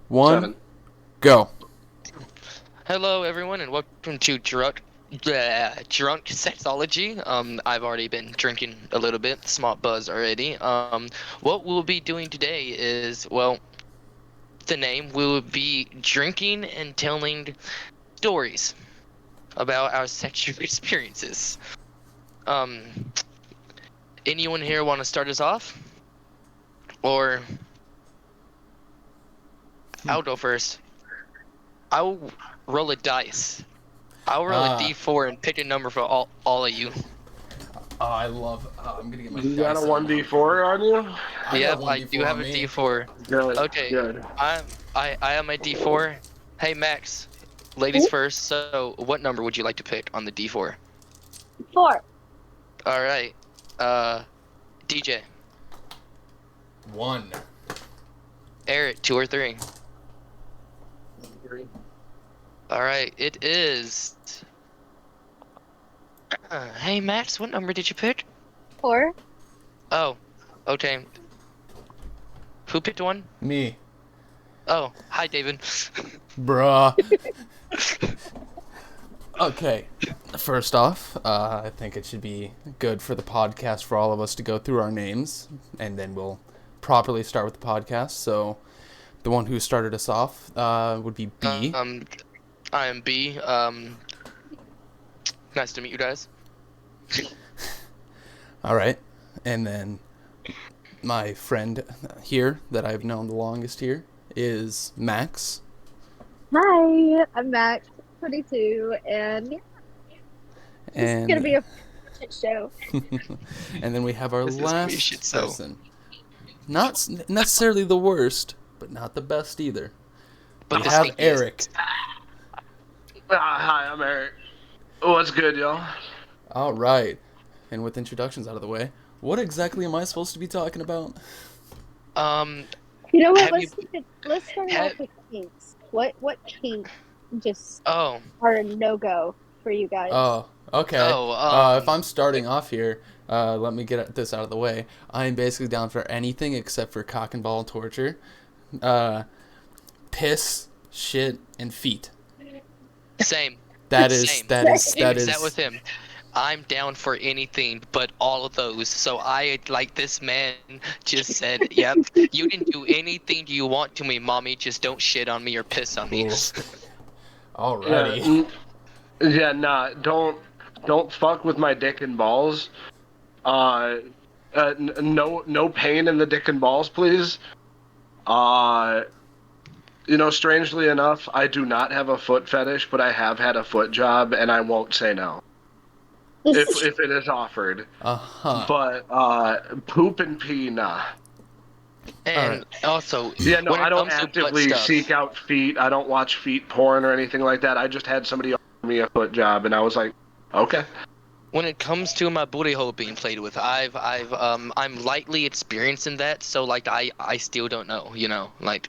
One, 7. go. Hello, everyone, and welcome to Drunk Sexology. I've already been drinking a little bit, small buzz already. What we'll be doing today is, well, the name, we will be drinking and telling stories about our sexual experiences. Um, Anyone here want to start us off? Or I'll go first. I'll roll a dice. I'll roll a d4 and pick a number for all of you. Oh, I love. I'm gonna get my You dice got a out. 1d4 on you? I got Yep, one I do D4 have on a me. D4. Good. Okay, Good. I have my D4. Hey Max, ladies first. So, what number would you like to pick on the D4? 4. All right, DJ, 1. Eric, 2 or 3. 3. All right, it is. Hey Max, what number did you pick? 4. Oh, okay. Who picked 1? Me. Oh, hi David. Bruh. Okay. First off, I think it should be good for the podcast for all of us to go through our names, and then we'll properly start with the podcast. So, the one who started us off would be B. I am B. Nice to meet you guys. All right. And then my friend here that I've known the longest here is Max. Hi, I'm Max, 22, and yeah, this is gonna be a shit show. And then we have our This is gonna be a last shit show. person. Not necessarily the worst, but not the best either. But We the have stinkiest. Eric. Hi, I'm Eric. What's good, y'all? All right. And with introductions out of the way, what exactly am I supposed to be talking about? You know what? Have Let's start have- off with kinks. What kink just Oh, are a no-go for you guys? Oh, okay. Oh, if I'm starting off here, let me get this out of the way. I'm basically down for anything except for cock and ball torture, piss, shit, and feet. same. That is Same. that is Same that exact is. with him. I'm down for anything but all of those. So I, like this man just said, yep, you can do anything you want to me, mommy, just don't shit on me or piss on me. Cool. Alrighty. Yeah, nah, don't fuck with my dick and balls. No pain in the dick and balls, please. Strangely enough, I do not have a foot fetish, but I have had a foot job, and I won't say no if it is offered. Uh-huh. But poop and pee, nah. And also, Yeah, no, when it I don't comes to butt actively stuff, seek out feet. I don't watch feet porn or anything like that. I just had somebody offer me a foot job, and I was like, okay. when it comes to my booty hole being played with, I'm lightly experiencing that, so like I still don't know, like.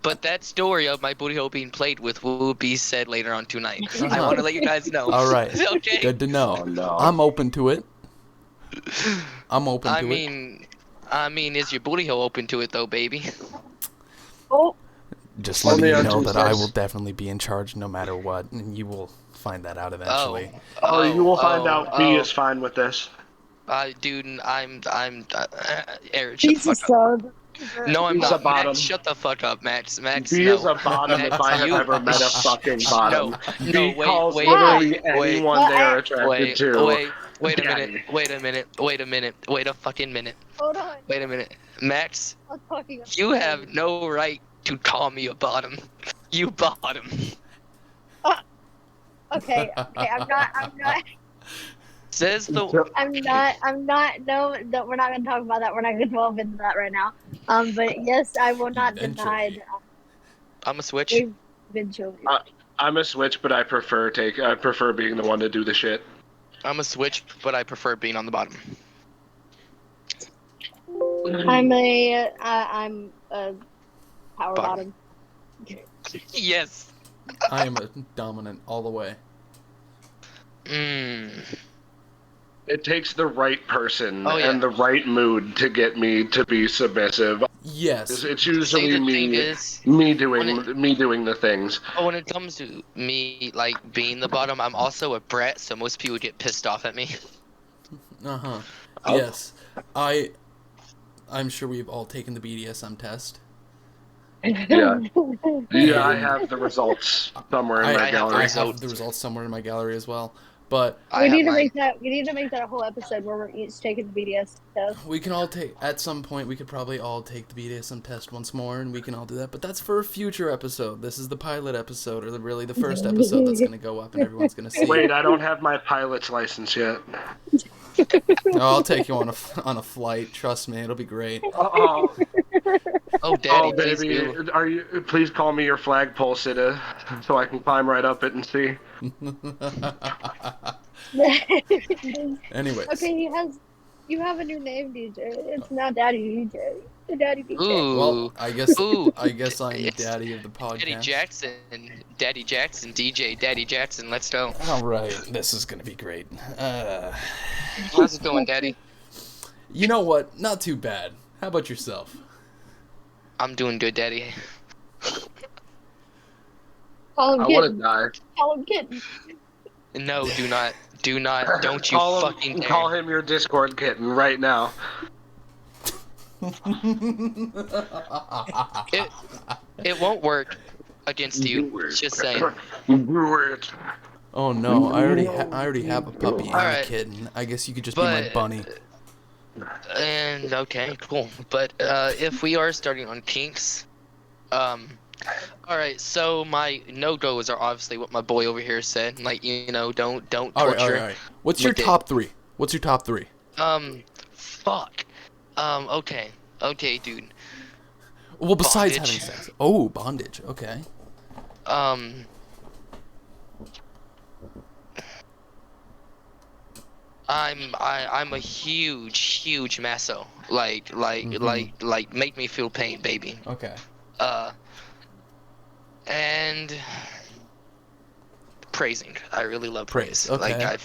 But that story of my booty hole being played with will be said later on tonight. I want to let you guys know. All right. Okay. Good to know. Oh, no. I'm open to it. I'm open to it. I mean, is your booty hole open to it though, baby? Oh, Just letting Only you on know that I Tuesdays. will definitely be in charge no matter what, and you will find that out eventually. Oh, you will find oh, out B is fine with this. Dude, I'm Eric, shut the Jesus, fuck up. son. No, I'm He's not. a bottom. Max, shut the fuck up, Max. Max, B no. is a bottom Max, if I have you- ever met a fucking bottom. No, B wait, calls wait, literally wait, anyone they are attracted wait, to. wait a Daddy. minute, wait a minute, wait a minute, wait a fucking minute, Hold on. wait a minute. Max, I'm talking about you have no right to call me a bottom. You bottom. Okay, I'm not. Says the No, we're not gonna talk about that. We're not gonna delve into that right now. But yes, I will not deny Eventually. that I'm a switch. eventually. I'm a switch, but I prefer being the one to do the shit. I'm a switch, but I prefer being on the bottom. I'm a power Bottom. bottom. Yes. I am a dominant all the way. It takes the right person Oh, yeah. and the right mood to get me to be submissive. Yes. It's See, usually the thing me is, me doing the things. when it comes to me like being the bottom, I'm also a brat, so most people get pissed off at me. Uh-huh. Oh. Yes. I'm sure we've all taken the BDSM test. Yeah. Yeah, I And have the results somewhere in my I have the gallery. I have results. the results somewhere in my gallery as well. But I have mine. We need to make that a whole episode where we're each taking the BDS test. we can all take, at some point, we could probably all take the BDSM test once more, and we can all do that. But that's for a future episode. This is the pilot episode, or really the first episode that's going to go up and everyone's going to see. Wait, I don't have my pilot's license yet. No, I'll take you on a flight. Trust me, it'll be great. Oh, Oh, daddy, oh, please baby, do. are you? Please call me your flagpole sitter, so I can climb right up it and see. Anyways. Okay, you have a new name, DJ. It's now Daddy DJ. The Daddy DJ. Ooh. Well, I guess I'm It's daddy of the Daddy podcast. Jackson, DJ, Daddy Jackson. Let's go. All right, this is gonna be great. How's it going, Daddy? You know what? Not too bad. How about yourself? I'm doing good, Daddy. Call him I want to kitten. die. Call him kitten. No, do not, don't you Call fucking him, dare. call him your Discord kitten right now. It won't work against you. Just saying. Do it. Oh no, I already have a puppy and a Alright. kitten. I guess you could just be my But- bunny. And okay, cool. But if we are starting on kinks, all right. So my no-go's are obviously what my boy over here said. Like, you know, don't All torture. right. What's your with it. top three? What's your top three? Fuck. Okay, dude. Well, besides Bondage. having sex. Oh, bondage. Okay. I'm a huge maso. Like make me feel pain, baby. Okay. And praising. I really love praise. Praise, okay. Like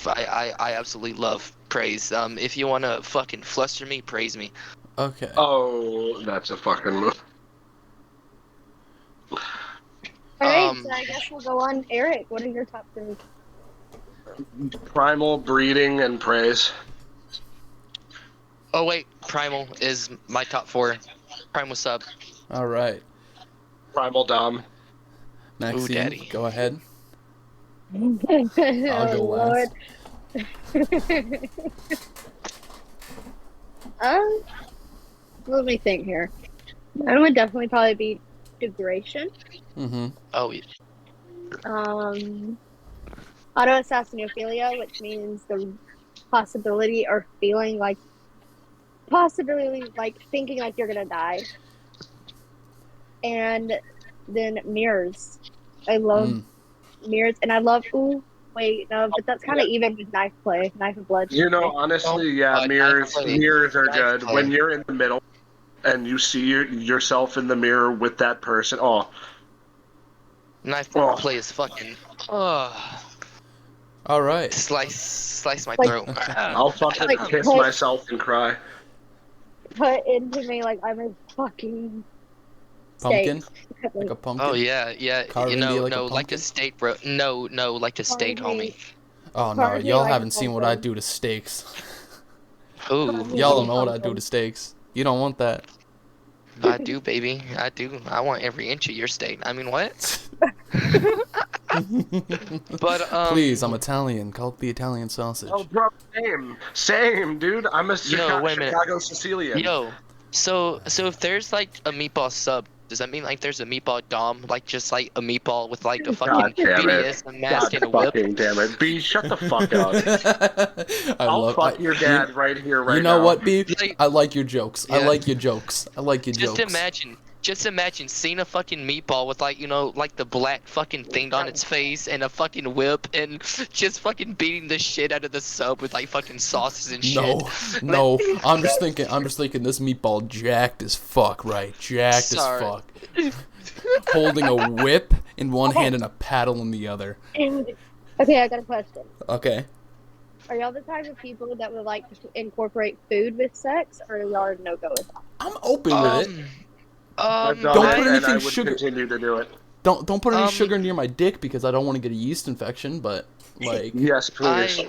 I absolutely love praise. If you wanna fucking fluster me, praise me. Okay. Oh, that's a fucking move. Alright, so I guess we'll go on. Eric, what are your top three? Primal, breeding, and praise. Oh wait, primal is my top 4. Primal sub. All right. Primal dom. Maxine, daddy. go ahead. I'll go last. Let me think here. Mine would definitely probably be degradation. Mm-hmm. Oh yeah. Autoassassinophilia, which means the possibility or feeling like thinking like you're gonna die. And then mirrors. I love mirrors, and I love but that's kind of even with knife play, knife and blood. You know, honestly, yeah, mirrors are good. play. When you're in the middle and you see yourself in the mirror with that person, oh, Knife Oh. play is fucking. Oh, All right. slice my Like- throat. I'll fucking Like- kiss like- myself and cry. Put into me like I'm a fucking Pumpkin? steak. Like a pumpkin? Oh yeah. Carve You into know, you like a no, like pumpkin? a steak, bro. No, like a steak, Carve me. homie. Oh, no. Carve me Y'all like a haven't seen what I pumpkin. do to steaks. Ooh, Carve me. Y'all don't know what I do to steaks. You don't want that. I do, baby. I do. I want every inch of your steak. I mean, what? But Please, I'm Italian. Call it the Italian sausage. Oh, bro, same, dude. I'm a Yo, wait a minute. Chicago Sicilian. Yo, so if there's like a meatball sub, does that mean like there's a meatball dom, like just like a meatball with like a fucking God damn it. BDSM mask God and a whip? fucking damn it. B, shut the fuck up. I'll fuck your dad right here, right now. You know what, B? Like- I like your jokes. I Yeah. like your jokes. I like your jokes. Just imagine seeing a fucking meatball with like, you know, like the black fucking thing on its face and a fucking whip and just fucking beating the shit out of the sub with like fucking sauces and shit. No. I'm just thinking this meatball jacked as fuck, right? Jacked Sorry. as fuck. Holding a whip in one hand and a paddle in the other. Okay, I got a question. Okay. Are y'all the type of people that would like to incorporate food with sex, or y'all are no go with that? I'm open with it. I've done Don't it, put and I anything would sugar. continue to do it. Don't put any Um, sugar near my dick because I don't want to get a yeast infection. But like, Yes, please.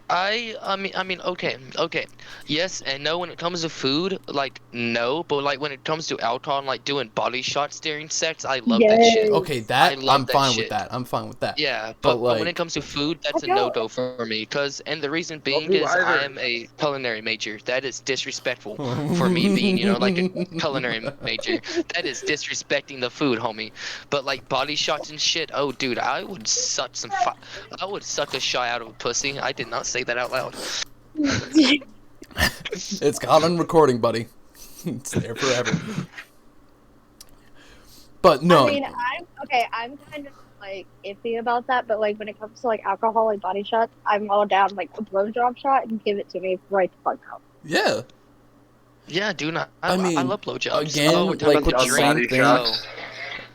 I mean, okay, yes and no when it comes to food, like no, but like when it comes to alcohol and like doing body shots during sex, I love that shit. okay, Yes. I that love I'm that fine with shit. that. I'm fine with that. Yeah, But but when it like, comes to food, I that's a don't. no-go for me. And the reason Don't being do is I either. am a culinary major. That is disrespectful for me being, like a culinary major. That is disrespecting the food, homie. But like body shots and shit, oh dude, I would suck a shot out of a pussy. I did not say that out loud. it's got on recording, buddy. It's there forever. But I no, mean, I'm kind of like iffy about that, but like when it comes to like alcohol and body shots, I'm all down like a blowjob shot and give it to me right the fuck out. yeah. Yeah, dude, I I mean, love blowjobs. Oh, we're again, talking like about the with the Love same body drink. thing. Oh, shots.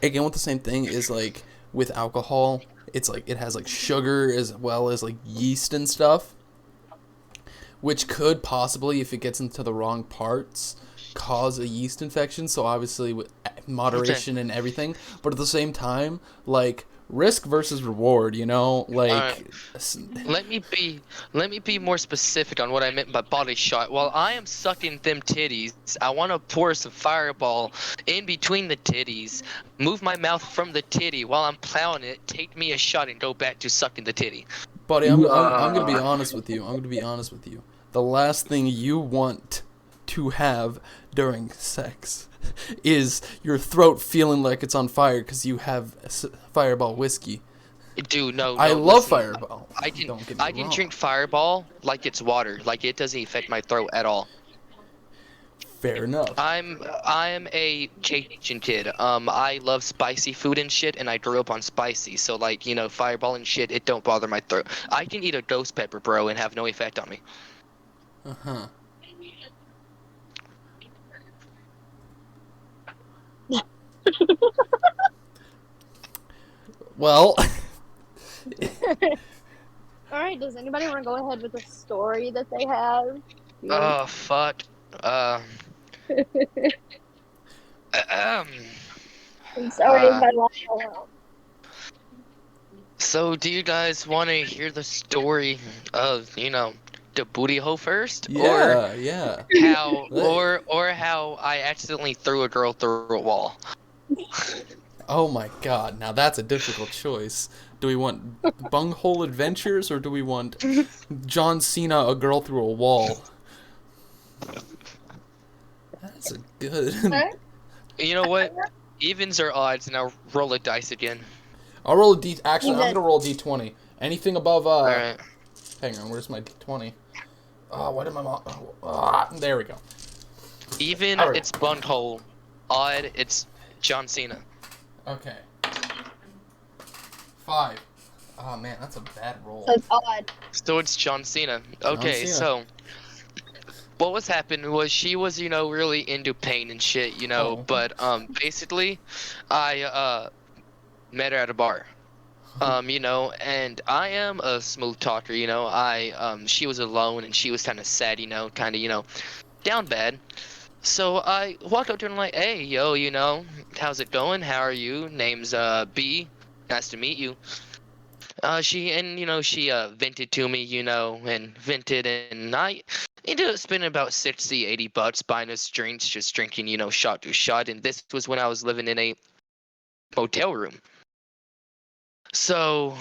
Again, with the same thing is like with alcohol, it's like it has like sugar as well as like yeast and stuff, which could possibly, if it gets into the wrong parts, cause a yeast infection. So obviously, with okay. moderation and everything, but at the same time, like risk versus reward, All right. like Let me be more specific on what I meant by body shot. While I am sucking them titties, I want to pour some fireball in between the titties, move my mouth from the titty while I'm plowing it, take me a shot and go back to sucking the titty. buddy, I'm gonna be Uh, honest with you. I'm gonna be honest with you. The last thing you want to have during sex is your throat feeling like it's on fire because you have Fireball whiskey. Dude, no, I no, love listen. Fireball. Don't get me I can wrong. drink Fireball like it's water. Like it doesn't affect my throat at all. Fair enough. I'm a Cajun kid. I love spicy food and shit, and I grew up on spicy. So like, Fireball and shit, it don't bother my throat. I can eat a ghost pepper, bro, and have no effect on me. Uh huh. Well, All right, does anybody want to go ahead with a story that they have? Oh fuck. Uh, um. I'm sorry if Uh, I laughed out so do you guys want to hear the story of, the booty hole first, or yeah, yeah. how, Hey. or how I accidentally threw a girl through a wall? Oh my god, now that's a difficult choice. Do we want bunghole adventures or do we want John Cena, a girl through a wall? That's a good. loud. You know what? Evens or odds? Now roll a dice again. I'll roll a D. Actually, I'm Even. gonna roll a D20. Anything above All right. Hang on, where's my D20? Oh, what am I? There we go. Even All right. it's bunghole. Odd it's John Cena. Okay. 5. Oh man, that's a bad roll. So it's odd. So it's John Cena. Okay, Cena. so what was happening was she was, really into pain and shit, Oh. but basically I met her at a bar. And I am a smooth talker, she was alone and she was kind of sad, down bad. So I walked up to her and I'm like, hey, yo, how's it going? How are you? Name's B. Nice to meet you. She vented to me, and vented, and I ended up spending about $60-80 buying us drinks, just drinking, shot to shot. And this was when I was living in a motel room. So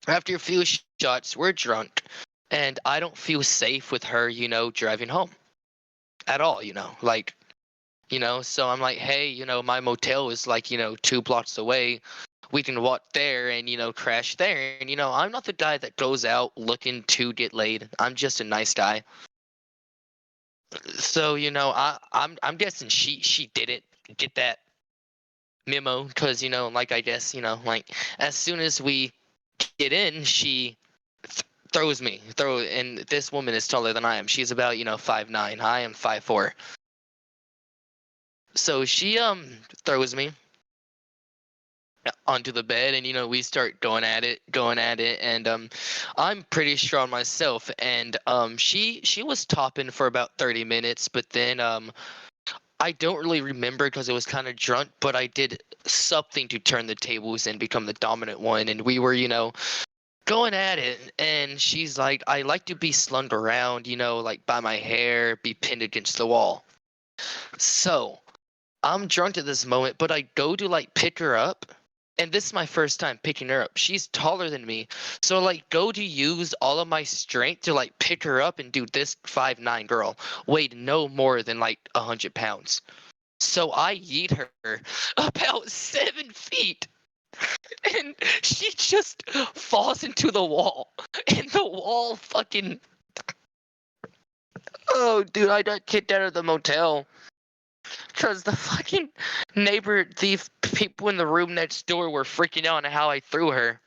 after a few shots, we're drunk, and I don't feel safe with her, driving home at all, so I'm like, hey, my motel is like, 2 blocks away. We can walk there and, crash there. And, I'm not the guy that goes out looking to get laid. I'm just a nice guy. So, I'm guessing she didn't get that memo because, like, I guess, like, as soon as we get in, she throws me. And this woman is taller than I am. She's about, 5'9". I am 5'4". So she throws me onto the bed, and we start going at it, and I'm pretty strong myself, and she was topping for about 30 minutes, but then I don't really remember because it was kind of drunk, but I did something to turn the tables and become the dominant one. And we were, going at it. And she's like, I like to be slung around, like by my hair, be pinned against the wall. So I'm drunk at this moment, but I go to like pick her up. And this is my first time picking her up. She's taller than me. So like go to use all of my strength to like pick her up and do this 5'9" girl weighed no more than like 100 pounds. So I yeet her about 7 feet. And she just falls into the wall. And the wall fucking... Oh, dude, I got kicked out of the motel. Because the fucking the people in the room next door were freaking out on how I threw her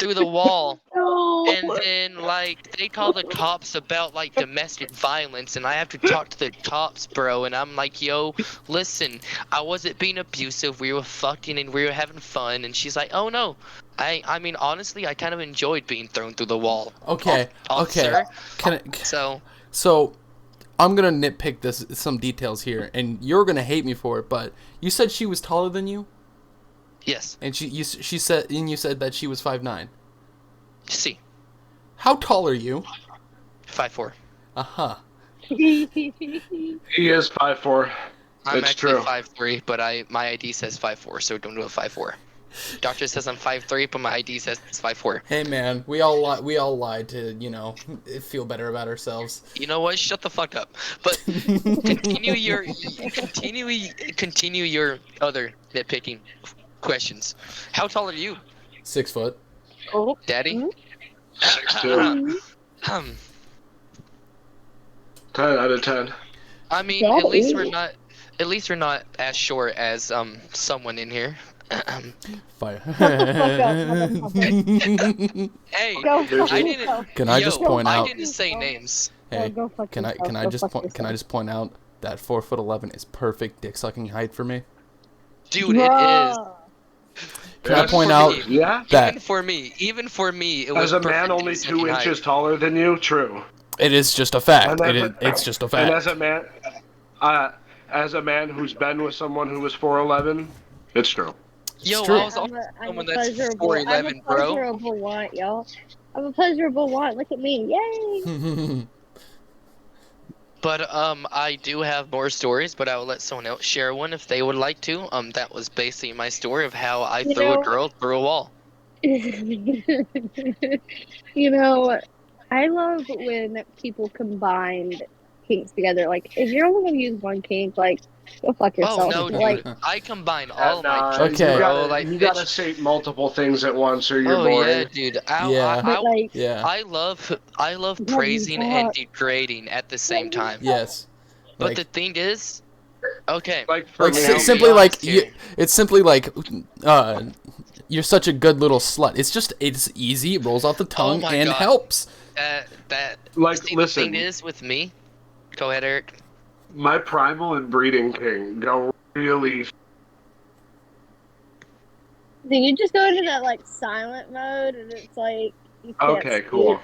through the wall. No. And then, like, they call the cops about, like, domestic violence, and I have to talk to the cops, bro. And I'm like, yo, listen, I wasn't being abusive. We were fucking and we were having fun. And she's like, oh, no. I mean, honestly, I kind of enjoyed being thrown through the wall. Okay, Officer. okay. So, I'm gonna nitpick some details here, and you're gonna hate me for it. But you said she was taller than you, Yes. and you said that she was 5'9". See. How tall are you? 5'4". He is 5'4". I'm It's actually true. 5'3", but my ID says 5'4", so don't do a 5'4". Doctor says I'm 5'3", but my ID says it's 5'4". Hey man, we all lied to feel better about ourselves. You know what? Shut the fuck up. But continue your other nitpicking questions. How tall are you, 6 foot. Oh. Daddy? 6'2". 10 out of 10. I mean, Daddy. at least we're not as short as someone in here. Fire. Hey, Go fuck I yourself. didn't. Can I just point I out? didn't say names. Hey, Go fuck can I yourself. just point out that 4'11" is perfect dick sucking height for me? Dude, it is. Can I point out Yeah? that Even for me, it was As a perfect man only dick-sucking 2 height. inches taller than you, true. it is just a fact? And It's just a And fact. as a man who's been with someone who was 4'11", it's true. Yo, true. I was also I'm a someone that's pleasurable. 4'11", bro. pleasurable want, y'all. I'm a pleasurable want. Look at me, yay! But I do have more stories, but I will let someone else share one if they would like to. That was basically my story of how I You threw know- a girl through a wall. You know, I love when people combine kinks together. Like, if you're only gonna use one kink, like, go fuck Oh yourself. no, dude! Like, I combine all of my Nah, kinks, Okay. bro. Like, you gotta bitch. say multiple things at once or you're Oh boring. yeah, dude. Yeah. but like, Yeah. I love you praising and fuck. degrading at the same time. Yes. But Like, the thing is, okay. Like for like me, I'll be simply like honest here. it's simply like you're such a good little slut. It's easy, it rolls off the tongue, my and God. helps. Like, See, listen. the thing is with me. Go ahead, Eric. my primal and breeding king go really. do you just go into that, like, silent mode, and it's like, you can't Okay, speak? cool.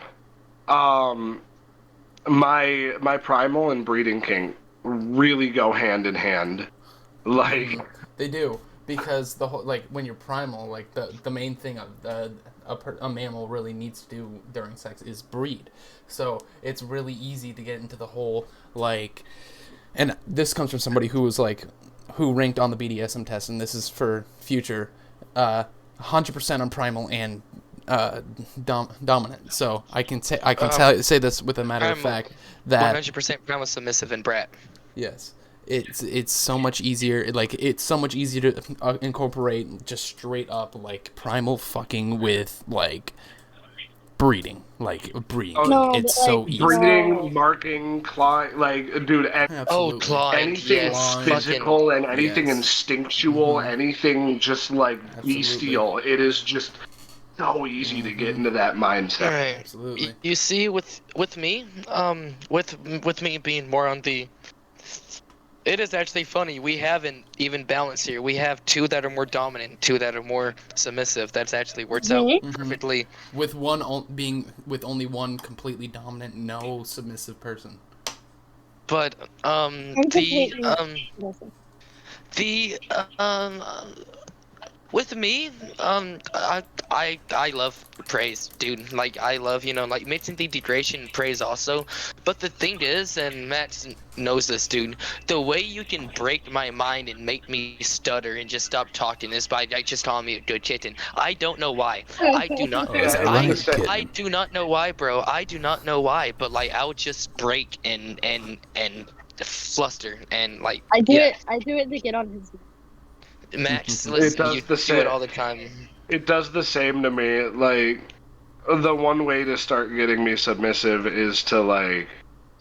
My primal and breeding king really go hand in hand. Like, They do, because the whole, like, when you're primal, like the main thing a mammal really needs to do during sex is breed. So it's really easy to get into the whole, like, and this comes from somebody who was like who ranked on the BDSM test, and this is for future 100% on primal and dominant. So I can say this with a matter of fact that 100% primal submissive and brat. yes, it's so much easier. Like, it's so much easier to incorporate just straight up like primal fucking with like breeding. Like breeding, No, it's but, so like, easy. breeding, marking, clawing, like, dude, Absolutely. clawing. anything Yes, physical and anything yes. instinctual, anything just like Absolutely. bestial. It is just so easy to get into that mindset. All right. Absolutely. You see, with me, with me being more on the, it is actually funny. We have an even balance here. We have 2 that are more dominant, 2 that are more submissive. That's actually works out Mhm. perfectly. With one being with only one completely dominant, no submissive person. But I'm completely listen. the with me, I love praise, dude. Like I love, like mentally degradation praise also. But the thing is, and Matt knows this, dude. The way you can break my mind and make me stutter and just stop talking is by like just calling me a good kitten. I don't know why. I do not. Oh, is that it's I the right, same. I kitten? do not know why, bro. I do not know why. But like I would just break and fluster and like I do yeah. it. I do it to get on his. Max, It listen, you does the do it same. all the time. It does the same to me. Like the one way to start getting me submissive is to like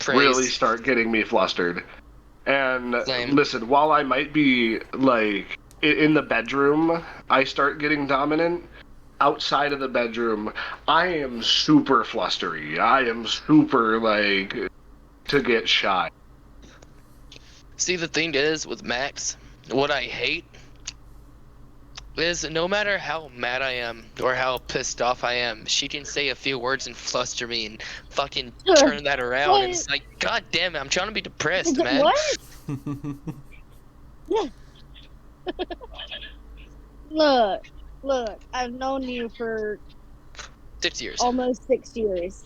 really Praise. start getting me flustered. And Same. listen, while I might be like in the bedroom, I start getting dominant. Outside of the bedroom, I am super flustery. I am super like to get shy. See, the thing is with Max, what I hate is no matter how mad I am or how pissed off I am, she can say a few words and fluster me and fucking turn that around. And What? it's like, God damn it, I'm trying to be depressed, man. What? Look, look. I've known you for 6 years. almost 6 years,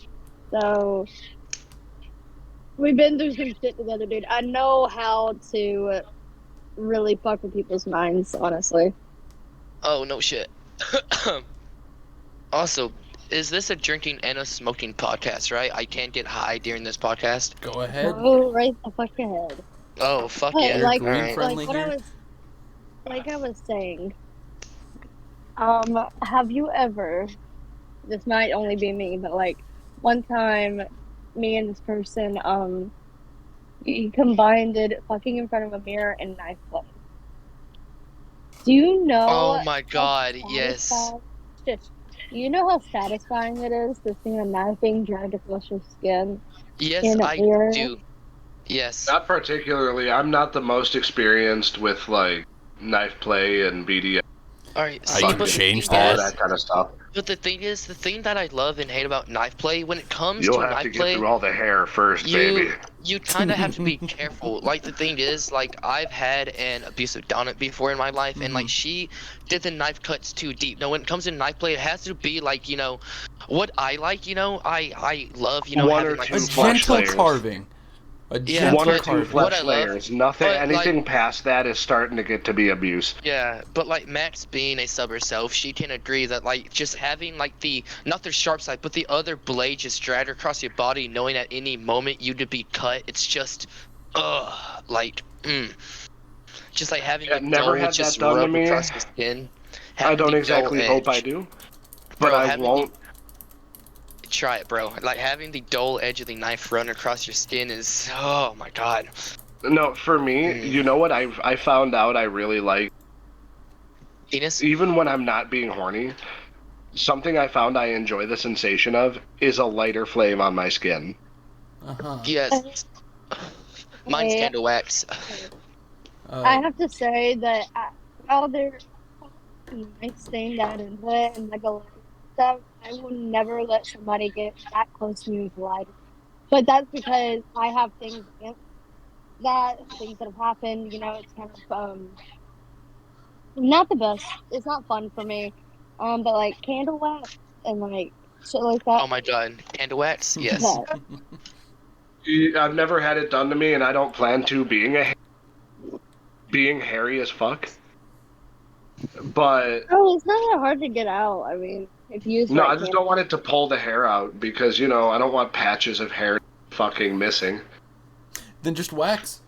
so we've been through some shit together, dude. I know how to really fuck with people's minds, honestly. Oh, no shit. Also, is this a drinking and a smoking podcast, right? I can't get high during this podcast. Go ahead. Oh, right the fuck ahead. Oh, fuck But yeah. We're like, green Alright. friendly what I here. was, like I was saying, have you ever? This might only be me, but like one time, me and this person, we combined it fucking in front of a mirror and knife play. Do you Oh know my how god, yes. satisfying? Shush. You know how satisfying it is to see a knife being dragged across your skin Yes, in a I mirror? do. Yes. Not particularly. I'm not the most experienced with like knife play and BDS, Alright, I see, can but the change thing all of that. is, that kind of stuff. but the thing is, the thing that I love and hate about knife play, when it comes You'll to have to knife get play, through all the hair first, baby. you kind of have to be careful. Like the thing is, like I've had an abusive dominant before in my life, and like she did the knife cuts too deep. Now, when it comes to knife play, it has to be like what I like. I love One having or like A a two small flesh gentle cut. layers. carving. A Yeah, One gentle or but two carving. what I flesh love, layers. Nothing. but like. Anything past that is starting to get to be abuse. Yeah, but like Max being a sub herself, she can agree that like just having like the not the sharp side, but the other blade just dragged across your body, knowing at any moment you could be cut. It's just, like, just like having the I've never dull had that just done to rub me. across your skin, I having don't the dull exactly hope I edge, do, but bro. I Having the won't. try it, bro. Like having the dull edge of the knife run across your skin is, oh my god. No, for me, you know what I found out I really like, Penis? even when I'm not being horny. Something I found I enjoy the sensation of is a lighter flame on my skin. Yes. Mine's I, candle wax. I Uh, have to say that while there nice thing that into it and like a lot of stuff, I will never let somebody get that close to me with a lighter. But that's because I have things against that, things that have happened. It's kind of not the best. It's not fun for me. But like candle wax and like shit like that. Oh my god. Candle wax? Yes. Yeah. I've never had it done to me, and I don't plan to. Being hairy as fuck, but Oh, it's not that hard to get out. I mean, if you use the no, I right just don't candle. want it to pull the hair out because I don't want patches of hair fucking missing. then just wax.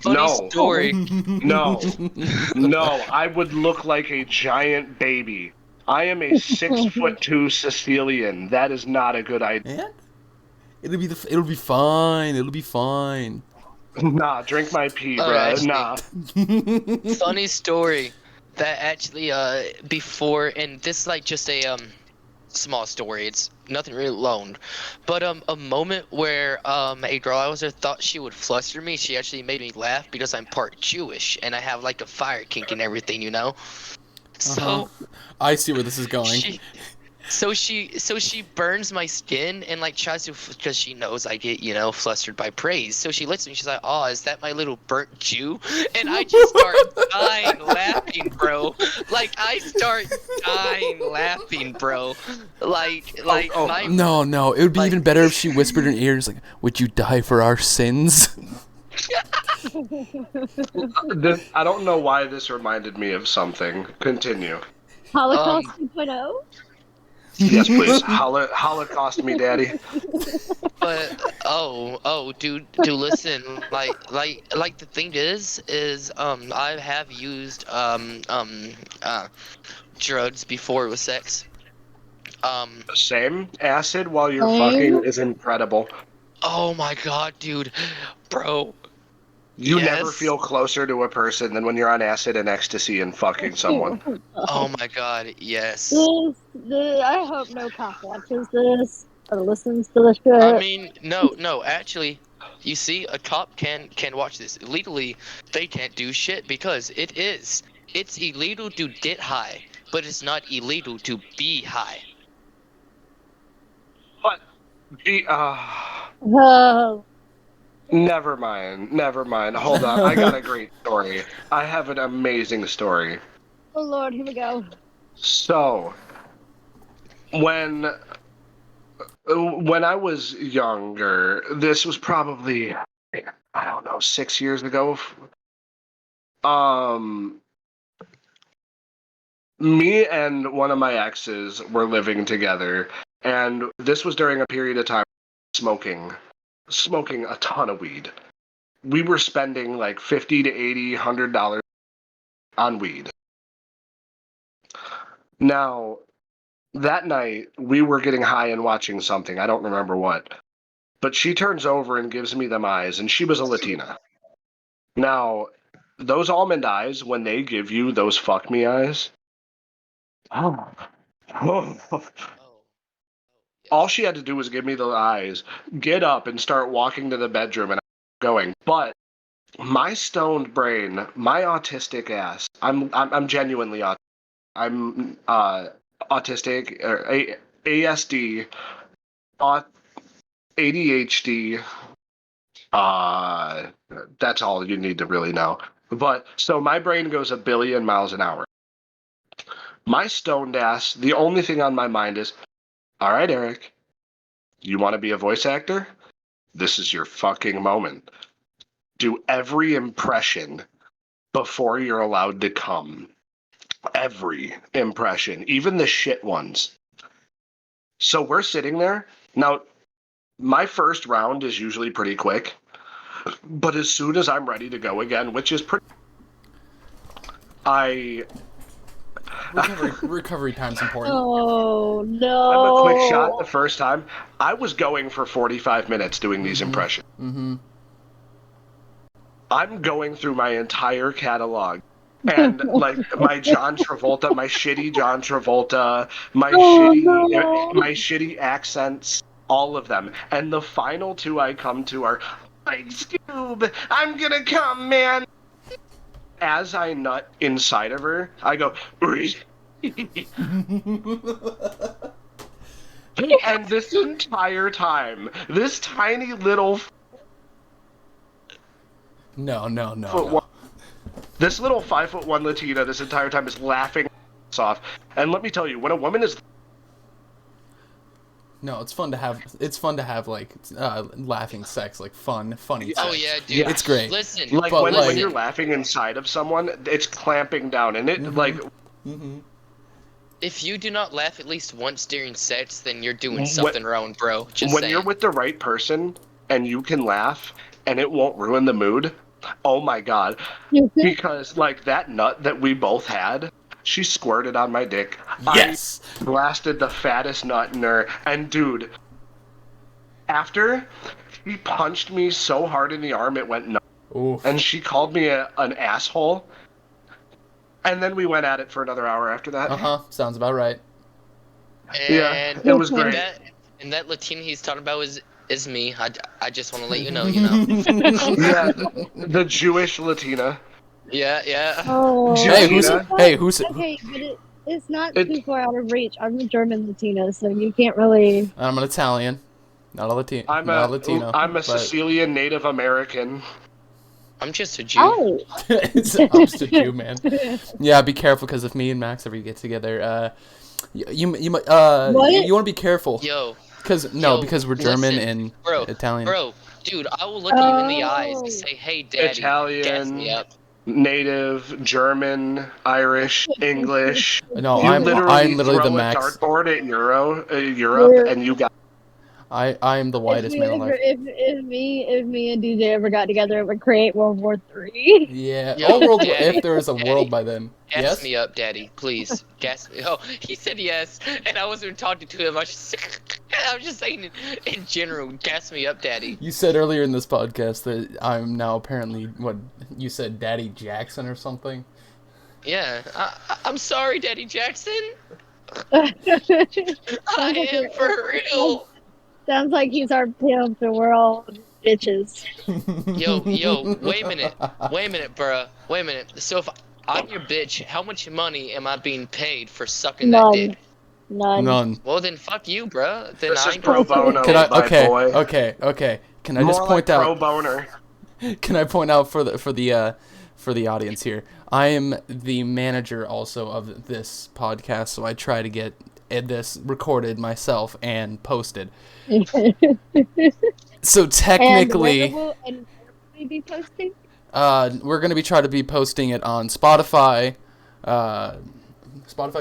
Funny No, story. no, no. I would look like a giant baby. I am a 6'2" Sicilian. That is not a good idea. And it'll be fine. It'll be fine. Nah, drink my pee, bruh. Actually, Nah. funny story. That actually, before, and this is like just a small story. It's nothing really long, but a moment where a girl I was with thought she would fluster me. She actually made me laugh because I'm part Jewish and I have like a fire kink and everything. So I see where this is going. she So she burns my skin and like tries to, because she knows I get flustered by praise. So she looks at me. She's like, "Oh, is that my little burnt Jew?" And I just start dying laughing, bro. Like I start dying laughing, bro. Like my No, it would be like- even better if she whispered in her ears, like, "Would you die for our sins?" I don't know why this reminded me of something. Continue. Holocaust 2.0? Yes, please. Holocaust me, daddy. But dude, listen, like the thing is I have used drugs before with sex. Same. Acid while you're Same. fucking is incredible. Oh my god, dude, bro. You Yes. never feel closer to a person than when you're on acid and ecstasy and fucking someone. Oh my god, yes. I hope no cop watches this or listens to this shit. I mean, no, actually, you see, a cop can watch this. Legally, they can't do shit because it's illegal to get high, but it's not illegal to be high. But Oh, never mind. Hold on. I got a great story. I have an amazing story. oh Lord, here we go. So, when I was younger, this was probably, I don't know, 6 years ago. Me and one of my exes were living together, and this was during a period of time smoking a ton of weed. We were spending like $50 to $80, $100 on weed. Now, that night we were getting high and watching something. I don't remember what. But she turns over and gives me them eyes, and she was a Latina. Now, those almond eyes, when they give you those fuck me eyes, Oh. all she had to do was give me the eyes, get up, and start walking to the bedroom, and I'm going. But my stoned brain, my autistic ass, I'm genuinely autistic. I'm autistic, or ASD, ADHD. That's all you need to really know. But so my brain goes 1 billion miles an hour. My stoned ass, the only thing on my mind is, all right, Eric, you want to be a voice actor? This is your fucking moment. Do every impression before you're allowed to come. Every impression, even the shit ones. So we're sitting there. Now, my first round is usually pretty quick, but as soon as I'm ready to go again, which is pretty... Recovery time's important. Oh no! I'm a quick shot the first time. I was going for 45 minutes doing these impressions. Mm-hmm. I'm going through my entire catalog. And like my John Travolta, my shitty John Travolta, my shitty accents, all of them. And the final two I come to are like, Scoob, I'm gonna come, man. As I nut inside of her, I go, and this entire time, this tiny little No. this little 5'1" Latina this entire time is laughing off. And let me tell you, when a woman is No, it's fun to have like laughing sex, like funny sex. Oh yeah, dude. Yeah. It's great. Listen, like But, when like- you're laughing inside of someone, it's clamping down, and it like Mm-hmm. if you do not laugh at least once during sex, then you're doing something wrong, bro. Just when saying. you're with the right person and you can laugh and it won't ruin the mood. Oh my god. Because like that nut that we both had, she squirted on my dick. Yes. I blasted the fattest nut in her, and dude, after she punched me so hard in the arm it went nuts. Oof. And she called me an asshole. And then we went at it for another hour after that. Sounds about right. And it was great. And that Latina he's talking about is me. I just want to let you know, Yeah, the Jewish Latina. Yeah. Oh. Hey, who's Gina? hey who's Okay, but It's not It, too far out of reach. I'm a German Latina, so you can't really. I'm an Italian, not a I'm not a a Latino, I'm a but Sicilian Native American. I'm just a Jew. Oh. I'm just a Jew, man. Yeah, be careful because if me and Max ever get together, What? you want to be careful Yo, because we're German listen, and bro, Italian. dude, I will look at you in the eyes and Oh. say, "Hey, daddy, gas me Italian, up." Native, German, Irish, English. No, You I'm literally literally the throw a Max. dartboard at Europe, We're and you got. I am the if whitest we man ever alive. if me and DJ ever got together, it would create World War III. Yeah. Oh, Yo, if daddy, there is a world daddy, by then. gas Yes. me up, daddy, please. Gas me. Oh, he said yes, and I wasn't talking to him. I was just saying in general, gas me up, daddy. You said earlier in this podcast that I'm now apparently what you said, Daddy Jackson or something. Yeah, I'm sorry, Daddy Jackson. Sounds I like am for real. sounds like he's our pimp, and we're all bitches. Yo, wait a minute, bruh, wait a minute. So if I'm your bitch, how much money am I being paid for sucking that None, dick? none. None. Well, then fuck you, bruh. Then This I is ain't pro gonna fucking Can bono, I? pay. my Okay. boy. Okay. Can I just More like point pro out? boner. Can I point out for the audience here? I am the manager also of this podcast, so I try to get this recorded myself and posted. So technically, where will we be posting? we're gonna be trying to be posting it on Spotify, Spotify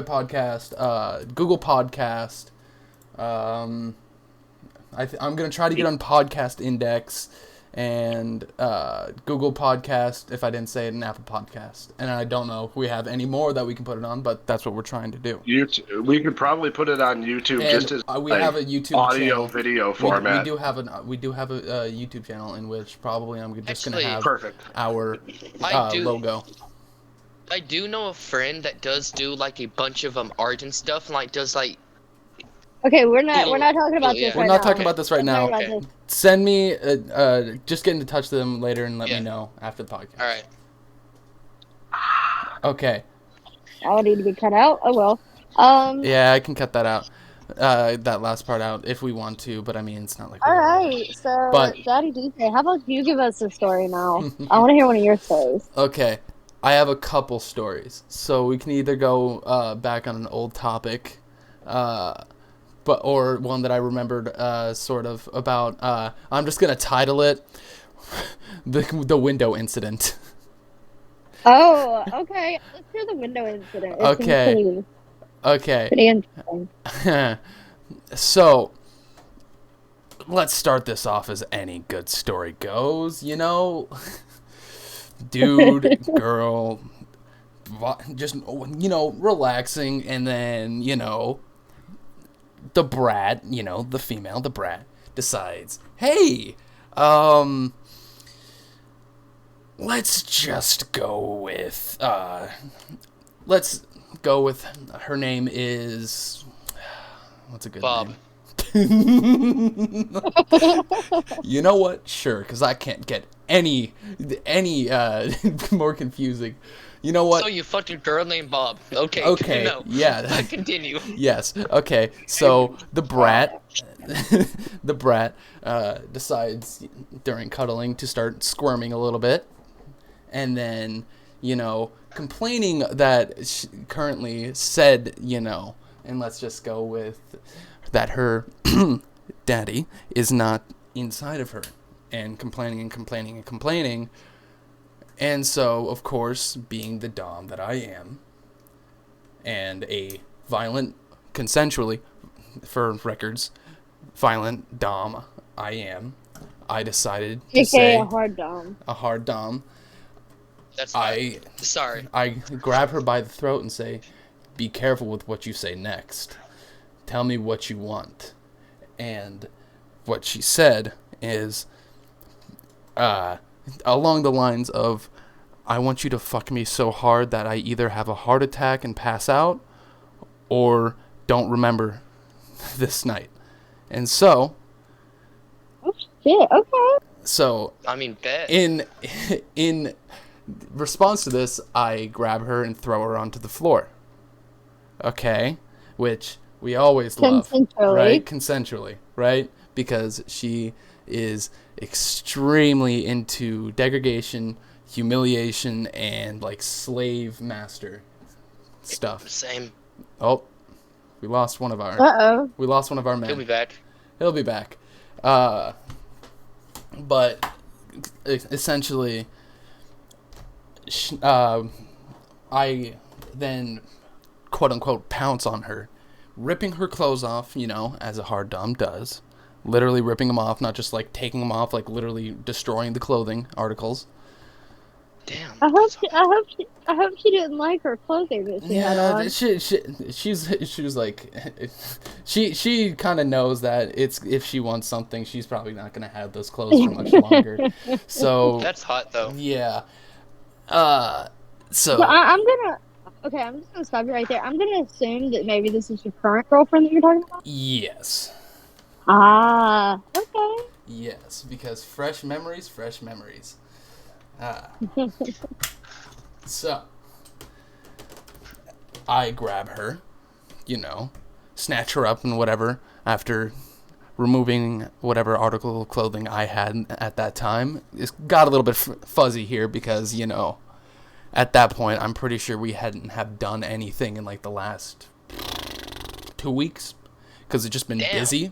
podcast, Google Podcast. I'm gonna try to get on Podcast Index and Google Podcast if I didn't say it in Apple Podcast. And I don't know if we have any more that we can put it on, but that's what we're trying to do. We could probably put it on YouTube And just as we like, have a YouTube audio channel. video We format. do have a YouTube channel in which probably I'm just gonna Actually, have Perfect. our I do. logo. I do know a friend that does do like a bunch of art and stuff, and like does like. Okay, we're not talking about Yeah. this We're right not now. talking about this right We're not now. talking about Okay. this. Send me just get into touch with them later and let me Yeah. know after the podcast. All right. Okay. That would need to be cut out. Oh well. Yeah, I can cut that out. That last part out if we want to, but I mean it's not like. All right. So, But- Daddy DJ, how about you give us a story now? I want to hear one of your stories. Okay, I have a couple stories, so we can either go back on an old topic, or one that I remembered sort of about. I'm just gonna title it the window incident. Oh, okay. Let's hear the window incident. It seems Okay. Okay. pretty interesting. So, let's start this off as any good story goes, you know? Dude, girl, just, relaxing, and then, the brat, the female, the brat, decides, hey, let's just go with, her name is, what's a good Bob. name? You know what? Sure, because I can't get any more confusing. You know what? So you fucked a girl named Bob. Okay. Okay, No. yeah. Continue. Yes. Okay. So the brat, decides during cuddling to start squirming a little bit, and then complaining that she currently said and let's just go with that her daddy is not inside of her, and complaining. And so, of course, being the dom that I am, and a violent, consensually, for records, violent dom I am, I decided to AKA say a hard dom. a hard dom. That's fine. Sorry. I grab her by the throat and say, be careful with what you say next. Tell me what you want. And what she said is, along the lines of, I want you to fuck me so hard that I either have a heart attack and pass out, or don't remember this night. And so, Oh shit. Okay. so I mean, bet. in response to this, I grab her and throw her onto the floor. okay, which we always love, Consensually. right? Consensually, right? Because she is extremely into degradation, humiliation, and like slave master stuff. Same. Oh, we lost one of our Uh-oh. men. He'll be back. He'll be back. But essentially, I then quote unquote pounce on her, ripping her clothes off, as a hard dom does. Literally ripping them off, not just like taking them off, like literally destroying the clothing articles. Damn. I hope she didn't like her clothing that she had on. She was like, she kind of knows that if she wants something, she's probably not gonna have those clothes for much longer. So That's hot though. yeah. So I'm just gonna stop you right there. I'm gonna assume that maybe this is your current girlfriend that you're talking about. Yes. Ah, okay. Yes, because fresh memories. So, I grab her, snatch her up and whatever, after removing whatever article of clothing I had at that time. It got a little bit fuzzy here because, at that point, I'm pretty sure we hadn't have done anything in like the last 2 weeks because it's just been busy.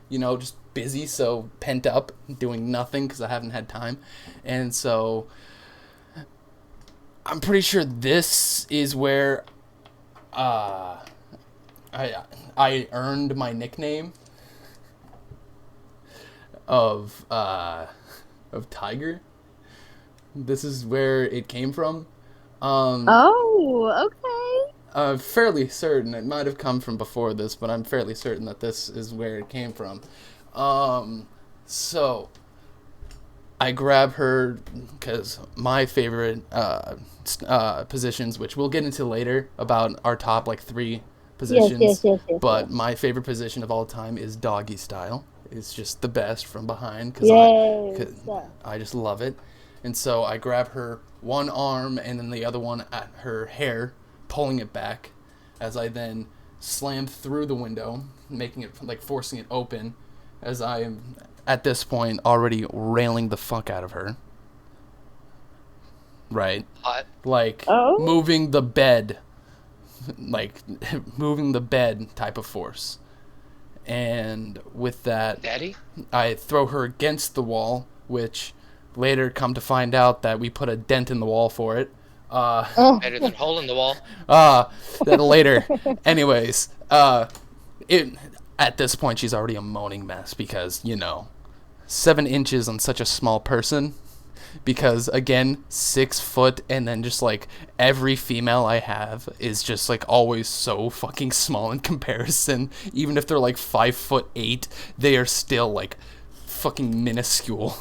Just busy, so pent up, doing nothing because I haven't had time. And so I'm pretty sure this is where I earned my nickname of Tiger. This is where it came from. Oh, okay. I'm fairly certain it might have come from before this, but I'm fairly certain that this is where it came from. So I grab her because my favorite positions, which we'll get into later about our top like 3 positions, yes, but my favorite position of all time is doggy style. It's just the best from behind because I just love it. And so I grab her one arm and then the other one at her hair, pulling it back, as I then slam through the window, making it like forcing it open, as I am at this point already railing the fuck out of her. Right? Hot. Like moving the bed, type of force. And with that, Daddy? I throw her against the wall, which later come to find out that we put a dent in the wall for it. Better than hole in the wall. That later. Anyways, at this point she's already a moaning mess because 7 inches on such a small person. Because again, 6 foot, and then just like every female I have is just like always so fucking small in comparison. Even if they're like 5'8", they are still like fucking minuscule.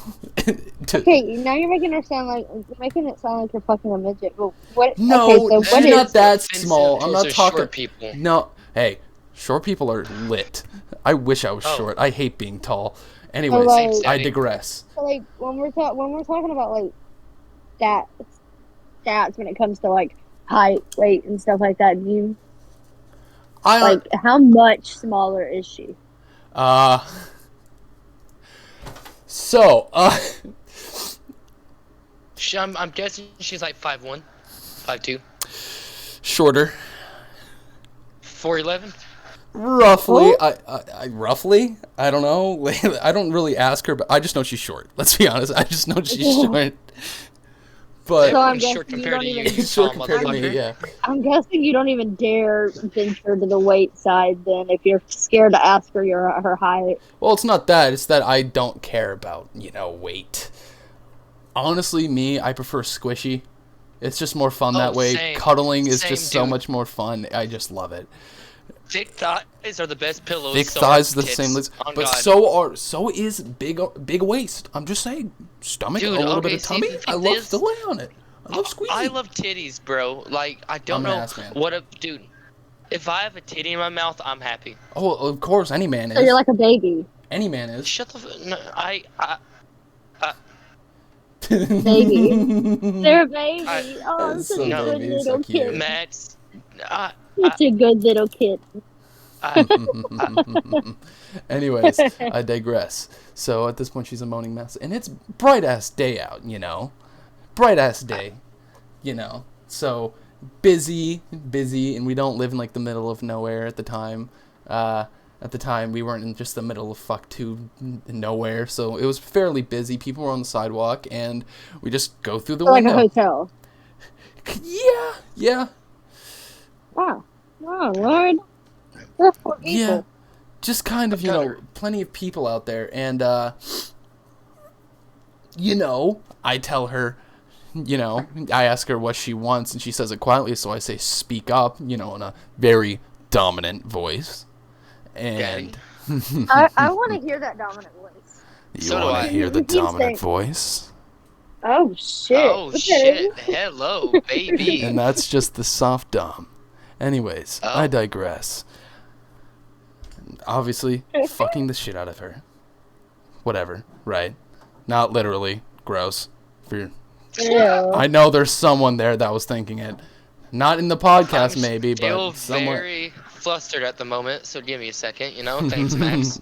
Okay, now you're making it sound like you're fucking a midget. But what? No, okay, so what she's not that small. I'm not talking. Short people. No, hey, short people are lit. I wish I was short. I hate being tall. Anyways, I digress. So like when we're talking about like stats when it comes to like height, weight, and stuff like that, how much smaller is she? So, I'm guessing she's like 5'1", 5'2". Shorter. 4'11". Roughly, roughly. I don't know. I don't really ask her, but I just know she's short. Let's be honest. I just know she's short. But so I'm short compared to you, short compared to me, yeah. I'm guessing you don't even dare venture to the weight side then if you're scared to ask her her height. Well, it's not that. It's that I don't care about, weight. Honestly, I prefer squishy. It's just more fun that way. Same. Cuddling is Same, just so much more fun. I just love it. Thick thighs are the best pillows. Thick thighs are the same, but God. so is big waist. I'm just saying, stomach, Dude, a little bit of tummy. I love to lay on it. I love squeezing. I love titties, bro. Like I don't know what a dude. If I have a titty in my mouth, I'm happy. Oh, of course, any man is. So you're like a baby. Any man is. Shut the. No, Baby. They're a baby. I'm so such a good baby, little so cute. kid. Max, I, Such a good little kid. I, Anyways, I digress. So at this point, she's a moaning mess, and it's bright ass day out. Bright ass day. So busy, and we don't live in like the middle of nowhere at the time. At the time, we weren't in just the middle of fuck to nowhere, so it was fairly busy. People were on the sidewalk, and we just go through the Like a window. hotel. Yeah, Wow. Oh, Lord. That's for people. yeah. Just kind of, Gutter. plenty of people out there, and I tell her, I ask her what she wants, and she says it quietly, so I say, speak up, in a very dominant voice. And I want to hear that dominant voice. you So do want to I. hear the You keep dominant saying- voice? Oh, shit. Oh Okay. shit! Hello, baby. And that's just the soft dom. Anyways, Oh. I digress. Obviously, fucking the shit out of her. Whatever, right? Not literally. Gross. Ew. I know there's someone there that was thinking it. Not in the podcast, maybe, Still but somewhere. very flustered at the moment, so give me a second. Thanks, Max.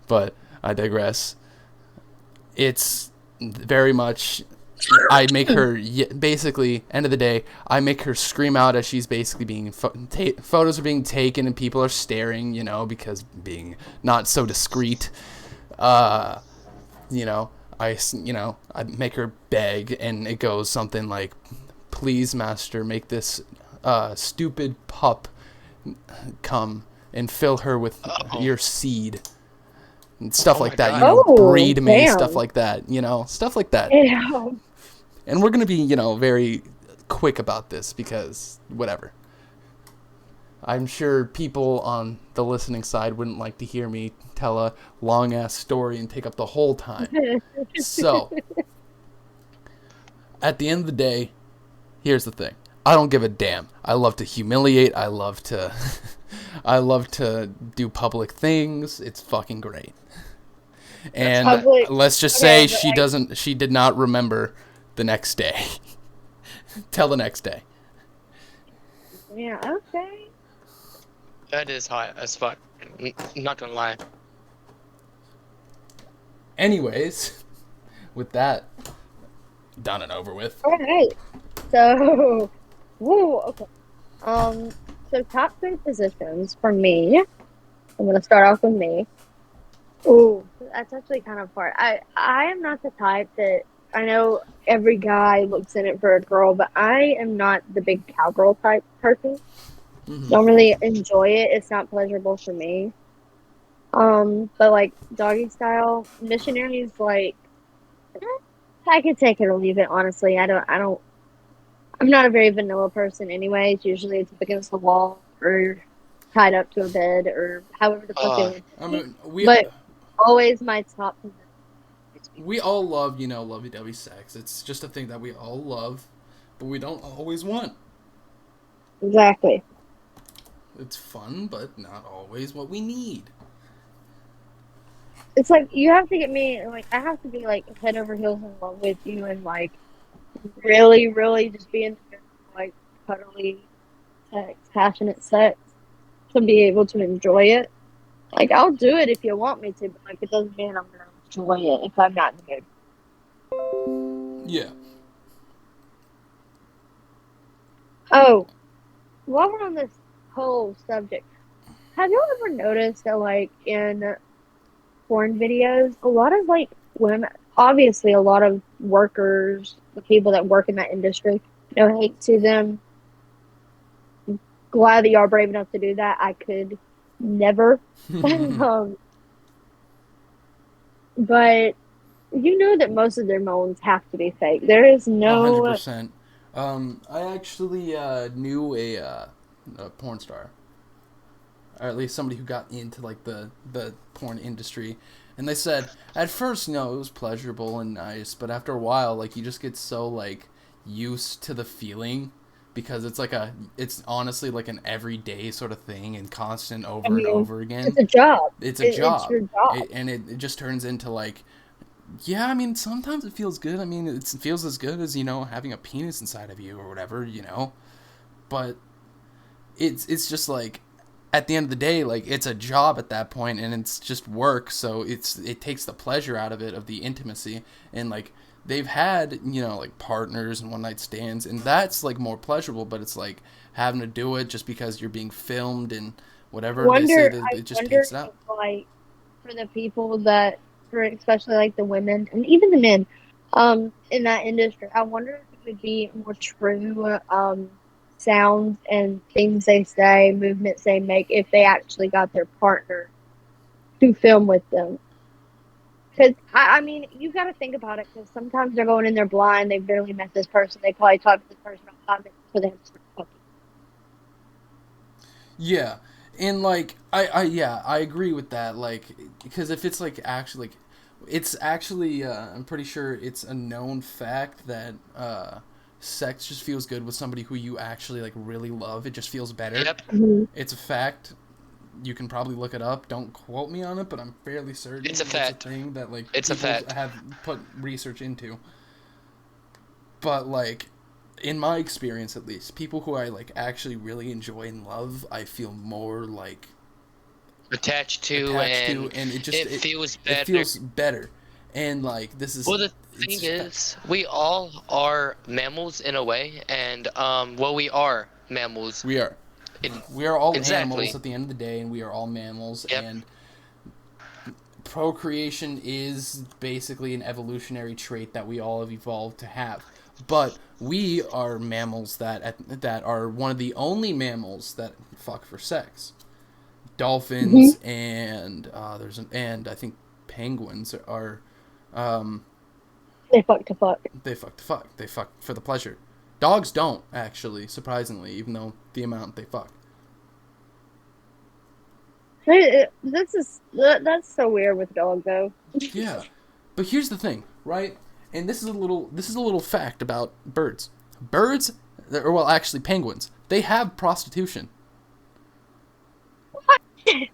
But I digress. It's very much. I make her basically. End of the day, I make her scream out as she's basically being photos are being taken and people are staring. Because being not so discreet. I make her beg, and it goes something like, "Please, master, make this stupid pup come and fill her with your seed." And stuff Oh like my that, God. breed me, damn. stuff like that, stuff like that. Ew. And we're going to be, very quick about this because whatever. I'm sure people on the listening side wouldn't like to hear me tell a long-ass story and take up the whole time. So, at the end of the day, here's the thing. I don't give a damn. I love to humiliate. I love to do public things. It's fucking great. And Public- let's just okay, say but she did not remember the next day. Till the next day. Yeah, okay. That is hot as fuck. Not gonna lie. Anyways, with that done and over with. All right. So, woo, okay. So top three positions for me. I'm gonna start off with me. Ooh, that's actually kind of hard. I am not the type that I know every guy looks in it for a girl, but I am not the big cowgirl type person. Mhm. Don't really enjoy it. It's not pleasurable for me. But like doggy style missionaries, like I could take it or leave it. Honestly, I'm not a very vanilla person, anyways. Usually, it's up against the wall or tied up to a bed or however the fuck they I want. mean, But always my top position. we all love, lovey-dovey sex. It's just a thing that we all love, but we don't always want. Exactly. It's fun, but not always what we need. It's like you have to get me like I have to be like head over heels in love with you and like really, really just be in like cuddly sex, passionate sex to be able to enjoy it. Like I'll do it if you want me to, but like it doesn't mean I'm gonna enjoy it if I'm not in the mood. Yeah. Oh, while we're on this whole subject, have y'all ever noticed that like in porn videos, a lot of like women, obviously a lot of workers, the people that work in that industry, no hate to them. Glad that y'all are brave enough to do that. I could never. But you know that most of their moans have to be fake. There is no 100%. I actually knew a porn star, or at least somebody who got into like the porn industry, and they said at first, it was pleasurable and nice, but after a while, like you just get so like used to the feeling because it's honestly like an everyday sort of thing and constant over and over again. It's a job. It's a job. It's your job. And it just turns into like, yeah, I mean, sometimes it feels good. I mean, it feels as good as, having a penis inside of you or whatever, but it's just like, at the end of the day, like, it's a job at that point, and it's just work, so it takes the pleasure out of it, of the intimacy. And like, they've had, like, partners and one night stands, and that's like more pleasurable, but it's like having to do it just because you're being filmed and whatever they say, that I it just wonder takes it if, out. like, for the people that, for especially like the women and even the men, in that industry, I wonder if it would be more true, sounds and things they say, movements they make, if they actually got their partner to film with them. Because I mean, you got to think about it. Because sometimes they're going in there blind. They've barely met this person. They probably talked to this person about 5 minutes before they have to start talking. Yeah, and like, I agree with that. Like, because if it's like actually, like, it's actually, I'm pretty sure it's a known fact that sex just feels good with somebody who you actually like really love. It just feels better. Yep, Mm-hmm. It's a fact. You can probably look it up. Don't quote me on it, but I'm fairly certain it's a it's a fact. thing that like It's a people fact. have put research into. But like, in my experience at least, people who I like actually really enjoy and love, I feel more like Attached to, attached to, and and it just it feels it better. feels better. And like, this is Well, the it's thing just fact. is, we all are mammals in a way, and well, we are mammals. We are In, we are all animals exactly. at the end of the day, and we are all mammals. Yep. And procreation is basically an evolutionary trait that we all have evolved to have. But we are mammals that are one of the only mammals that fuck for sex. Mm-hmm. Dolphins and and I think penguins are, um, They fuck to fuck. they fuck to fuck. They fuck for the pleasure. Dogs don't, actually, surprisingly, even though the amount they fuck. That's so weird with dog though. Yeah, but here's the thing, right? And this is a little fact about birds. Birds, or well, actually penguins, they have prostitution.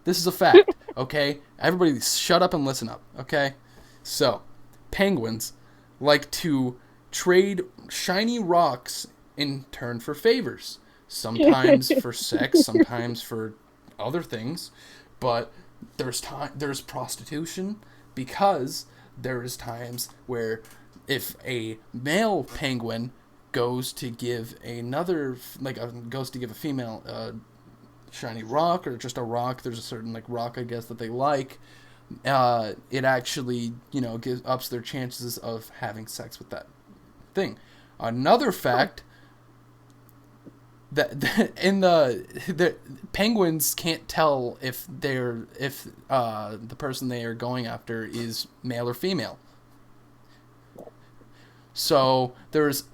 This is a fact, okay? Everybody shut up and listen up, okay? So, penguins like to trade shiny rocks in turn for favors. Sometimes for sex, sometimes for other things, but there's prostitution, because there is times where, if a male penguin goes to give another, like, goes to give a female shiny rock, or just a rock, there's a certain like rock, I guess, that they like, it actually, gives ups their chances of having sex with that thing. Another fact, that in the penguins can't tell if the person they are going after is male or female. So there's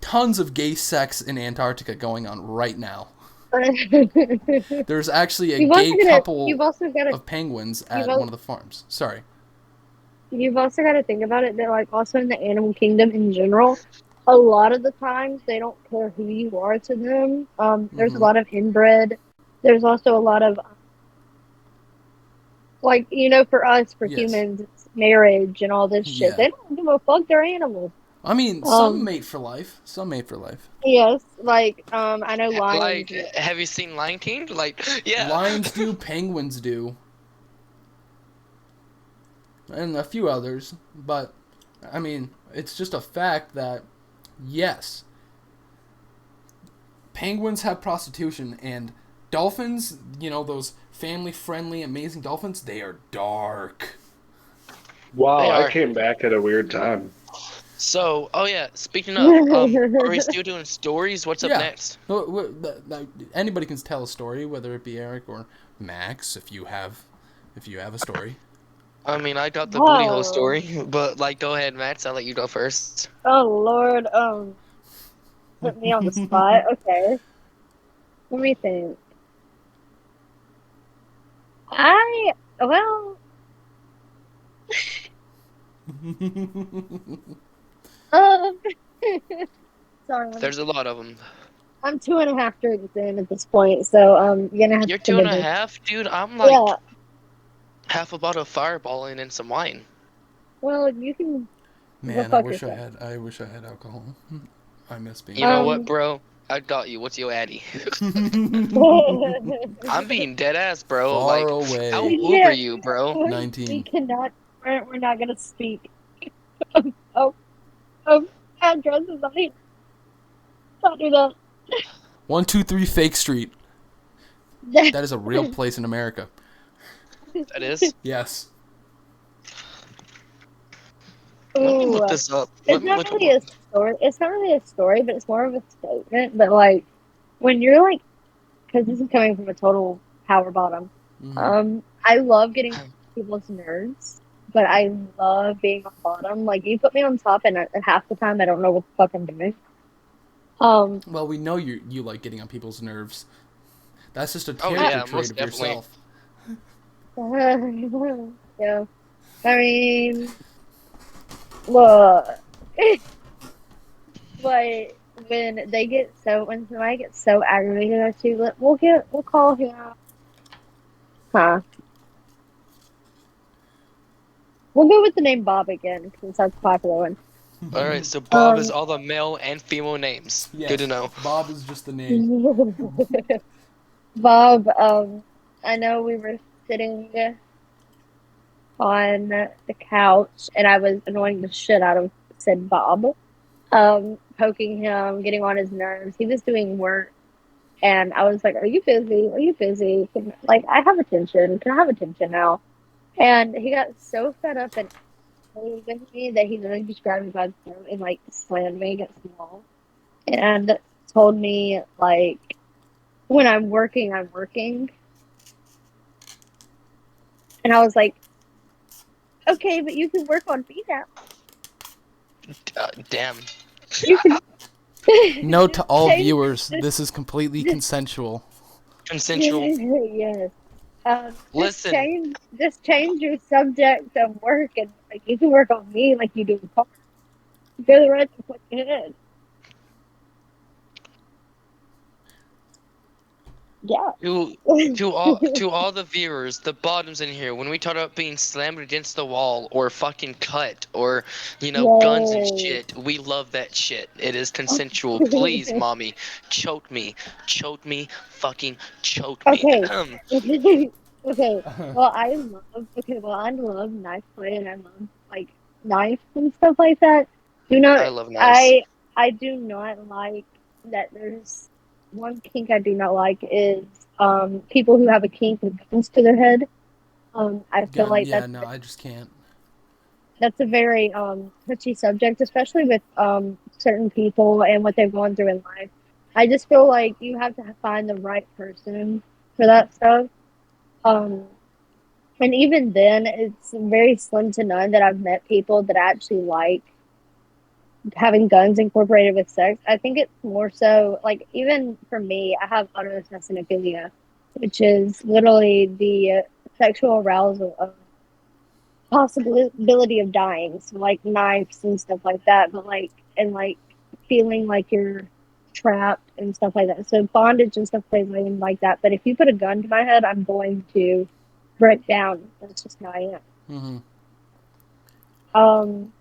tons of gay sex in Antarctica going on right now. There's actually a you've also gay gotta you've couple also gotta of penguins you've at al- one of the farms. Sorry. you've also got to think about it that, like, also in the animal kingdom in general, a lot of the times they don't care who you are to them. There's a Mm-hmm. lot of inbred. There's also a lot of, like, for us, for Yes. humans, it's marriage and all this shit. Yeah. They don't give a fuck. They're animals. I mean, some Um, mate for life. Some mate for life. yes, like, I know lions. Like, have you seen Lion King? Like, yeah. Lions do, penguins do, and a few others. But I mean, it's just a fact that, yes, penguins have prostitution, and dolphins, those family-friendly, amazing dolphins, they are dark. Wow, They I are. came back at a weird time. So, oh yeah. Speaking of, are we still doing stories? What's up Yeah. next? Anybody can tell a story, whether it be Eric or Max, if you have a story. I mean, I got the booty hole Whoa. story, but like, go ahead, Max. I'll let you go first. Oh Lord. Put me on the spot. Okay. Let me think. I well. Um. Sorry, There's a lot of them. I'm 2.5 drinks in at this point, so you're gonna have You're to two and forgive a me. half, dude. I'm Yeah. like half a bottle of Fireball and some wine. Well, you can go Man, fuck yourself. I wish I had alcohol. I miss being You know drunk. what, Um. bro? I got you. What's your addy? I'm being dead ass, bro. Far Like, I'll away. Uber Yeah, you, bro. we 19. cannot. We're not gonna speak of of addresses. I mean, don't do that. 123 Fake Street. That is a real place in America. That is. Yes. Let me look Ooh, this up. Let it's me not look really up. a story. It's not really a story, but it's more of a statement. But like when you're like, because this is coming from a total power bottom. Hmm. I love getting people's nerves, but I love being on bottom. Like you put me on top, and half the time I don't know what the fuck I'm doing. Um, Well, we know you like getting on people's nerves. That's just a Oh character yeah, trait most of definitely. yourself. yeah. I mean, look, but when somebody gets so aggravated at you, we'll call him. Huh? We'll go with the name Bob again because that's a popular one. All right, so Bob is Um, all the male and female names. Good to Yes. know. Bob is just the name. Bob, I know we were sitting on the couch and I was annoying the shit out of said Bob. Poking him, getting on his nerves. He was doing work and I was like, "Are you busy? Are you busy? Like, I have attention. Can I have attention now?" And he got so fed up and angry with me that he literally just grabbed me by the throat and like slammed me against the wall and told me like, "When I'm working, I'm working." And I was like, "Okay, but you can work on me now. Damn. You can Note to all change viewers, this, this is completely this consensual. Consensual. yes. Listen, Just change your subject of work and like you can work on me like you do in car. Go the right the fucking head. Yeah. to all the viewers, the bottoms in here, when we talk about being slammed against the wall or fucking cut or guns and Yay. shit, we love that shit. It is consensual. Please, mommy, choke me, fucking choke me. Okay. Okay. Well, I love knife play and I love like knives and stuff like that. Do not I love knives. I I do not like that there's one kink I do not like is people who have a kink with guns to their head. I feel Gun, like yeah, no, I just can't. that's a very touchy subject, especially with certain people and what they've gone through in life. I just feel like you have to find the right person for that stuff. Um, and even then, it's very slim to none that I've met people that actually like having guns incorporated with sex. I think it's more so like even for me, I have autosessinophilia, which is literally the sexual arousal of possibility of dying, so like knives and stuff like that, but like and like feeling like you're trapped and stuff like that. So bondage and stuff plays like that. But if you put a gun to my head, I'm going to break down. That's just how I Hmm. am.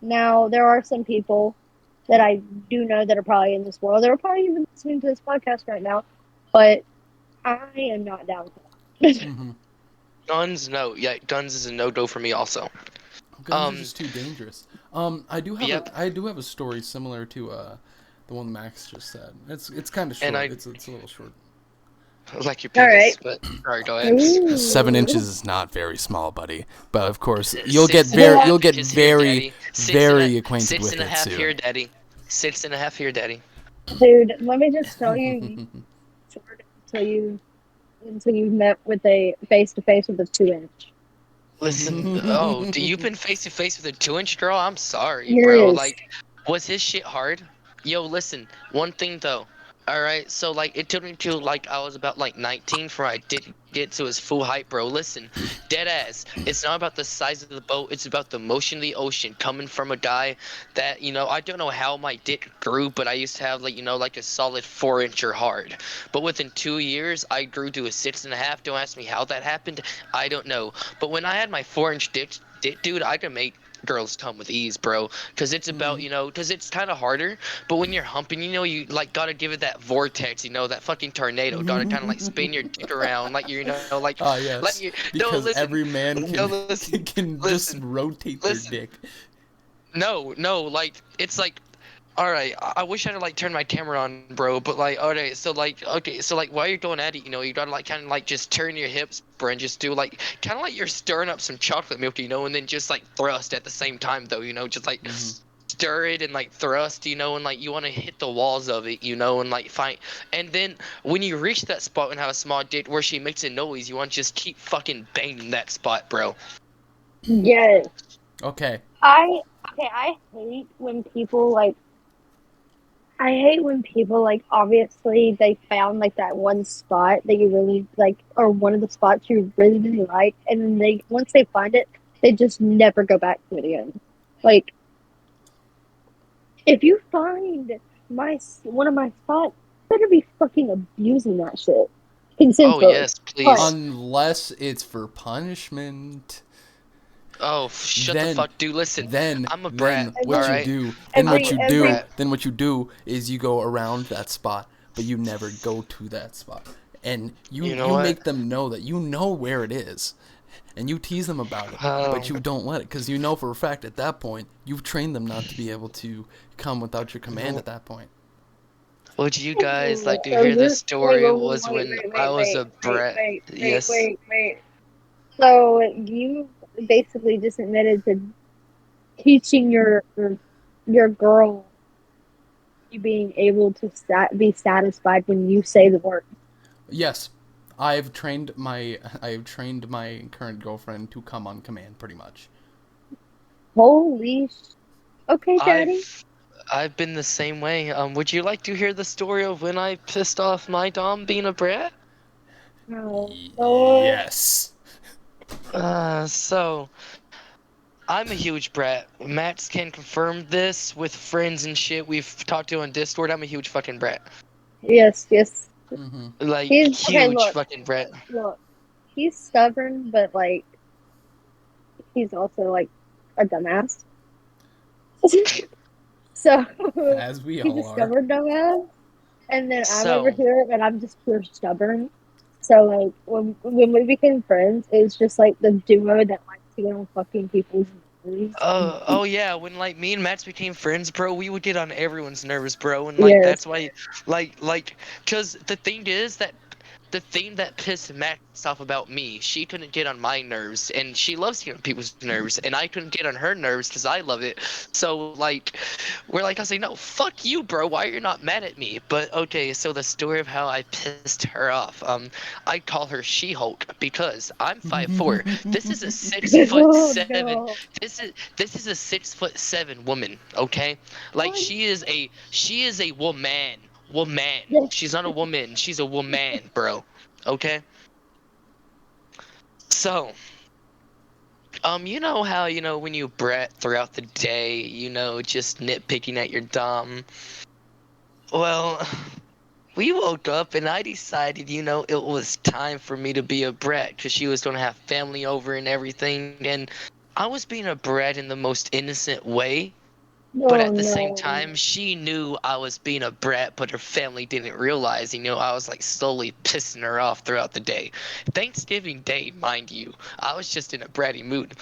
Now there are some people that I do know that are probably in this world. They're probably even listening to this podcast right now, but I am not down for that. Hmm. Guns, no. Yeah, guns is a no-go for me also. Guns are Um, just too dangerous. yep. I do have a story similar to the one Max just said. It's kind of And short. I It's a little short. like your All right. penis, but sorry, go ahead. Seven Ooh. inches is not very small, buddy. But of course, Six and a you'll half get inches here, very, daddy. very acquainted Six with and a it half soon. here, daddy. 6.5 here, daddy. Dude, let me just tell you, you short until you met with a face to face with a 2 inch. Listen, oh, do you been face to face with a 2 inch girl? I'm sorry, bro. Yes. Like, was his shit hard? Yo, listen, one thing though. Alright, so like it took me to like I was about like 19 for I did get to his full height, bro. Listen, dead ass. It's not about the size of the boat, it's about the motion of the ocean coming from a guy that, I don't know how my dick grew, but I used to have like, like a solid 4 incher hard. But within 2 years I grew to a 6.5. Don't ask me how that happened. I don't know. But when I had my 4 inch dick, dude, I could make girls come with ease, bro. Because it's about, because it's kind of harder. But when you're humping, you like gotta give it that vortex, that fucking tornado. Gotta kind of like spin your dick around, like Ah, like yes, you. No, because listen. every man No, can listen. can just Listen. rotate their Listen. dick. No, like it's like. All right, I wish I had like turned my camera on, bro. But like, okay, so like while you're going at it, you gotta like kind of like just turn your hips, bro, and just do like kind of like you're stirring up some chocolate milk, and then just like thrust at the same time, though, just like stir it and like thrust, and like you want to hit the walls of it, and like fight. And then when you reach that spot and have a small dick where she makes a noise, you want to just keep fucking banging that spot, bro. Yes. Okay. I hate when people like. I hate when people like obviously they found like that one spot that you really like, or one of the spots you really really like, and then they once they find it, they just never go back to it again. Like if you find one of my spots, you better be fucking abusing that shit Oh consensually. yes, But please. Unless it's for punishment. Oh, shut the Then fuck, dude. Listen, then I'm a brat. then All what you every right, do then what every you do every brat. then what you do is you go around that spot, but you never go to that spot. And You know you what? make them know that you know where it is. And you tease them about it, but Um, you don't let it, because you know for a fact at that point you've trained them not to be able to come without your command at that point. would you guys like to so hear the you're story? Was when I was a brat. Yes. wait. So you basically just admitted to teaching your girl you being able to be satisfied when you say the word. Yes, I have trained my current girlfriend to come on command, pretty much. Holy okay, Daddy. I've been the same way. Would you like to hear the story of when I pissed off my dom being a brat? Oh Lord. Yes. So I'm a huge brat. Max can confirm this with friends and shit we've talked to on Discord. I'm a huge fucking brat. Yes. Mm-hmm. Like He's okay. huge fucking brat. Look. He's stubborn, but like he's also like a dumbass. So As we he's a all are. stubborn dumbass, and then I'm over So here and I'm just pure stubborn. So like when we became friends, it's just like the duo that likes to get on fucking people's nerves. oh yeah, when like me and Max became friends, bro, we would get on everyone's nerves, bro, and like Yes. that's why, cause the thing that pissed Max off about me, she couldn't get on my nerves, and she loves getting on people's nerves, and I couldn't get on her nerves because I love it. So like, we're like, I was like, no, fuck you, bro. Why are you not mad at me? But okay, so the story of how I pissed her off. I call her She-Hulk because I'm 5'4". This is a 6 foot Oh 7. no. This is a 6'7" woman. Okay, like What? she is a woman. Woman. Yes. She's not a woman. She's a woman, bro. Okay. So, you know how when you brat throughout the day, just nitpicking at your dom. Well, we woke up and I decided, it was time for me to be a brat because she was gonna have family over and everything, and I was being a brat in the most innocent way. But Oh at the same no. time, she knew I was being a brat, but her family didn't realize, I was like slowly pissing her off throughout the day. Thanksgiving Day, mind you, I was just in a bratty mood.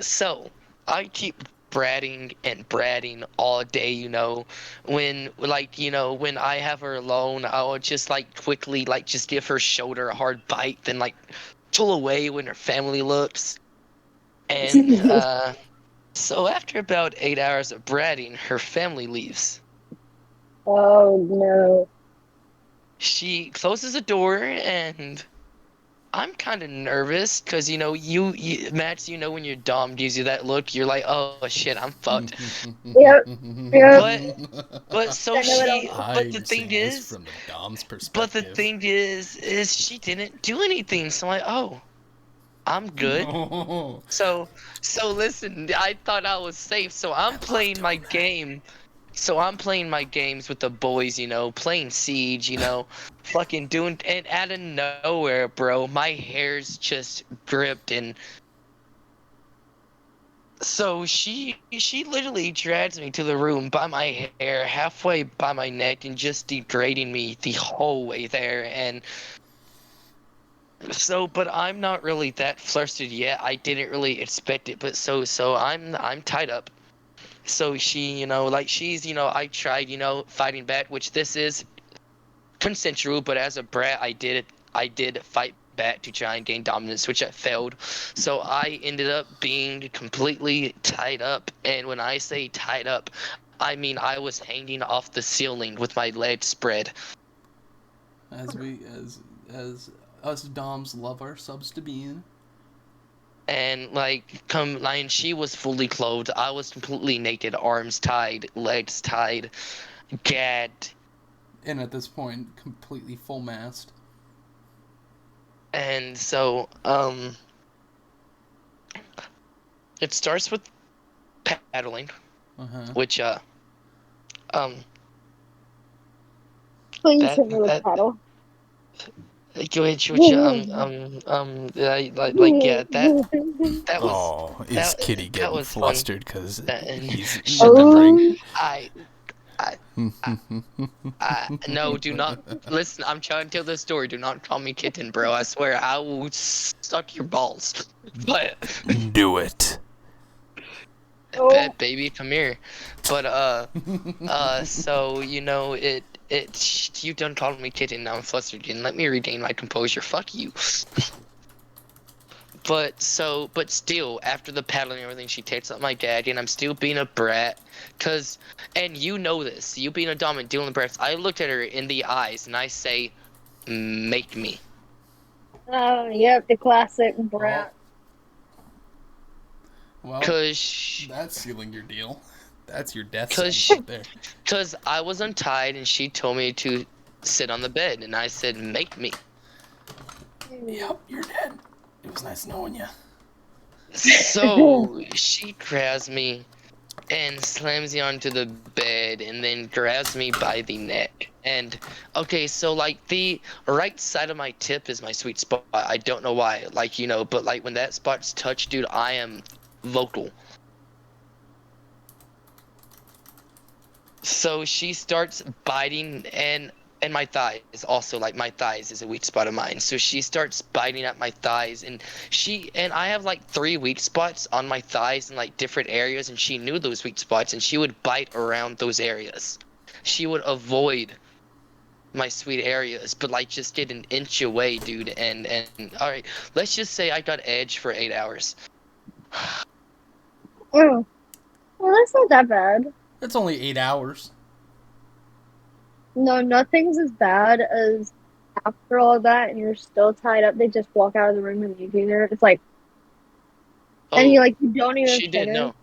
So, I keep bratting and bratting all day, when I have her alone, I would just like quickly like just give her shoulder a hard bite, then like pull away when her family looks. And so after about 8 hours of bratting, her family leaves. Oh no. She closes the door, and I'm kind of nervous because Max, when your dom gives you that look, you're like, oh shit, I'm fucked. Yep. Yep. But but so I know it she, all. but the I'm thing seeing this is, from the Dom's but the perspective. thing is she didn't do anything. So I'm like, oh, I'm good. Oh, So listen, I thought I was safe, so I I'm love playing my doing that. game. So I'm playing my games with the boys, playing Siege, fucking doing, and out of nowhere, bro, my hair's just gripped, and So she literally drags me to the room by my hair, halfway by my neck, and just degrading me the whole way there. And so, but I'm not really that flustered yet. I didn't really expect it, but so I'm tied up. So she, like she's, I tried, fighting back, which this is consensual, but as a brat, I did fight back to try and gain dominance, which I failed. So I ended up being completely tied up, and when I say tied up, I mean I was hanging off the ceiling with my legs spread. As us Doms love our subs to be in. And and she was fully clothed. I was completely naked, arms tied, legs tied, gagged. And at this point, completely full mast. And so, it starts with paddling, Uh-huh. which um Please that hit me with that paddle. which yeah, that was Oh, is that Kitty that getting was fun. flustered because And he's sh- remembering? Oh, I I no, do not listen. I'm trying to tell this story. Do not call me kitten, bro. I swear I will suck your balls. But Do it. oh. baby, come here. But so you done called me kitten. Now I'm flustered again. Let me regain my composure. Fuck you. But still, after the paddling and everything, she takes up my gag, and I'm still being a brat. And you know this, you being a dominant, dealing with brats, I looked at her in the eyes, and I say, make me. Yep, the classic Oh, brat. well, Cause, that's sealing your deal. That's your death cause, sentence she, right there. cause I was untied, and she told me to sit on the bed, and I said, make me. Yep, you're dead. It was nice knowing you. So, she grabs me, and slams me onto the bed and then grabs me by the neck. And okay, so like the right side of my tip is my sweet spot. I don't know why. But like when that spot's touched, dude, I am vocal. So she starts biting and my thighs also, like my thighs is a weak spot of mine. So she starts biting at my thighs, and I have like 3 weak spots on my thighs in like different areas, and she knew those weak spots, and she would bite around those areas. She would avoid my sweet areas, but like just get an inch away, dude. And all right, let's just say I got edge for 8 hours. Oh. Well, that's not that bad. It's only 8 hours. No, nothing's as bad as after all that and you're still tied up. They just walk out of the room and leave you there. It's like, and Oh, you don't even she didn't finish. know.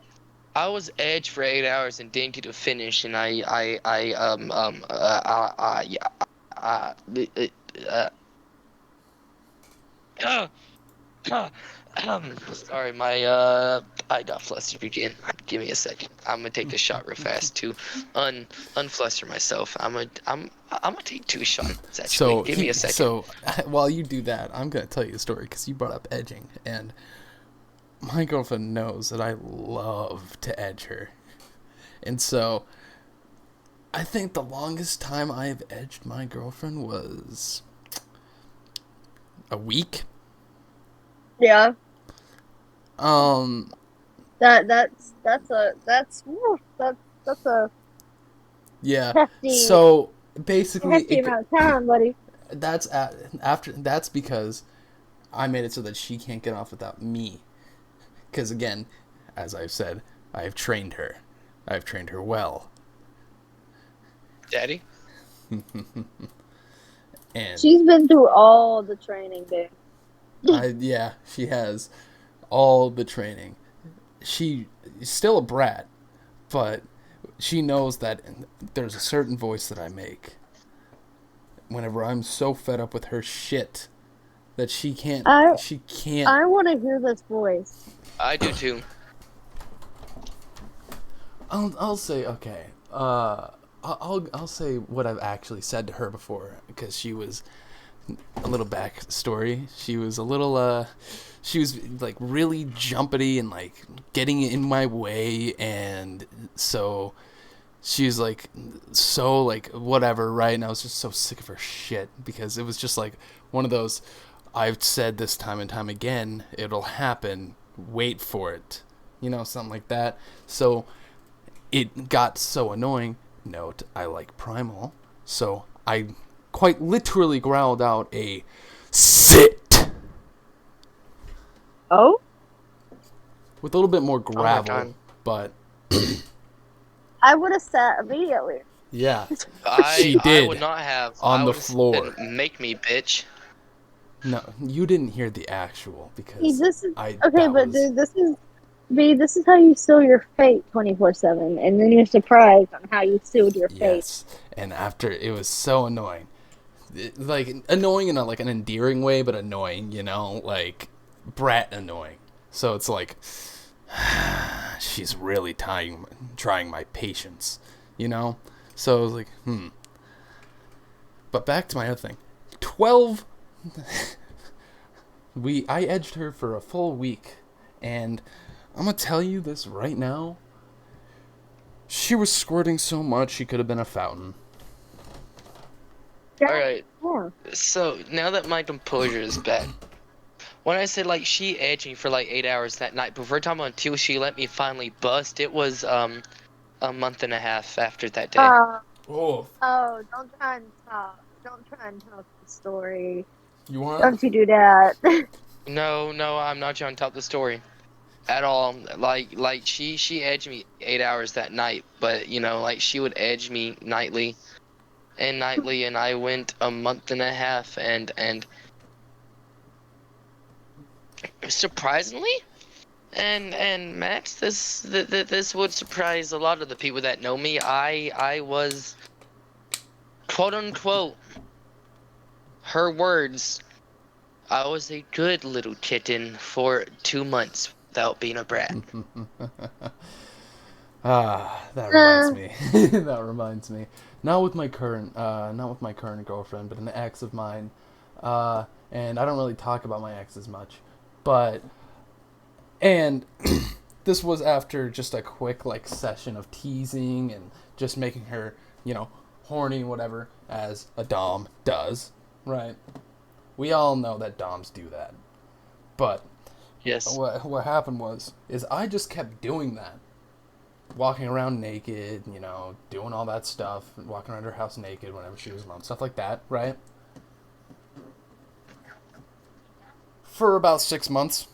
I was edge for 8 hours and didn't get to finish, and yeah, uh, uh, uh, sorry, I got flustered again. Give me a second. I'm gonna take a shot real fast to unfluster myself. I'm gonna take 2 shots actually. Give me a second. So while you do that, I'm gonna tell you a story because you brought up edging, and my girlfriend knows that I love to edge her, and so I think the longest time I have edged my girlfriend was a week. Yeah. Um. That's a Yeah. hefty So basically, hefty amount of time, buddy. that's because I made it so that she can't get off without me. Because again, as I've said, I have trained her. I've trained her well. Daddy? And She's been through all the training, dude. yeah, she has all the training. She's still a brat, but she knows that there's a certain voice that I make whenever I'm so fed up with her shit that she can't. I want to hear this voice. I do too. I'll say okay. I'll say what I've actually said to her before because she was a little backstory. She was a little she was like really jumpity and like getting in my way, and so she was like so like whatever, right? And I was just so sick of her shit because it was just like one of those, I've said this time and time again, it'll happen, wait for it, something like that. So it got so annoying. Note, I like Primal, so I quite literally growled out a sit Oh? with a little bit more my gravel, God. but I would have sat immediately. yeah, I She I did, would not have. on I the would have floor. said, make me, bitch. No, you didn't hear the actual See, because this is I okay, that but was dude, this is how you seal your fate 24/7, and then you're surprised on how you sealed your fate. yes. And after, it was so annoying. Like annoying in like an endearing way, but annoying, like brat annoying. So it's like she's really trying my patience. So I was like, But back to my other thing. 12 I edged her for a full week, and I'm gonna tell you this right now. She was squirting so much she could have been a fountain. Yeah, Alright, yeah. so now that my composure is back, when I said like she edged me for like 8 hours that night, before time until she let me finally bust, it was a month and a half after that day. Oh, Oh, don't try and talk. Don't try and talk the story. you want? Don't you do that. No, I'm not trying to tell the story at all. Like she edged me 8 hours that night, but like she would edge me nightly, and I went a month and a half, and surprisingly, and Max, this would surprise a lot of the people that know me. I was, quote unquote, her words, I was a good little kitten for 2 months without being a brat. That reminds me. That reminds me. Not with my current girlfriend, but an ex of mine. And I don't really talk about my ex as much, but and this was after just a quick like session of teasing and just making her, horny and whatever, as a dom does, right? We all know that doms do that, but Yes. what happened is I just kept doing that, walking around naked, doing all that stuff, walking around her house naked whenever she was alone, stuff like that, right? For about 6 months.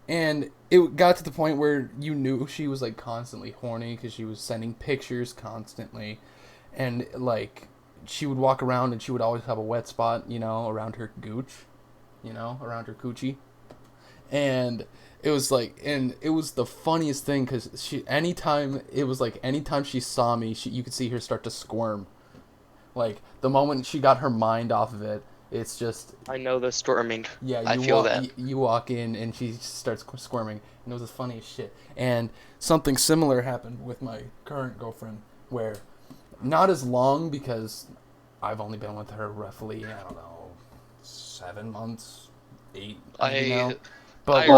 And it got to the point where you knew she was like constantly horny because she was sending pictures constantly, and like she would walk around and she would always have a wet spot, around her gooch, around her coochie. And it was the funniest thing because anytime she saw me, you could see her start to squirm. Like the moment she got her mind off of it, it's just, I know the storming. yeah. I feel that. You walk in and she starts squirming, and it was the funniest shit. And something similar happened with my current girlfriend, where not as long because I've only been with her roughly, I don't know, 7 months, 8 maybe now. But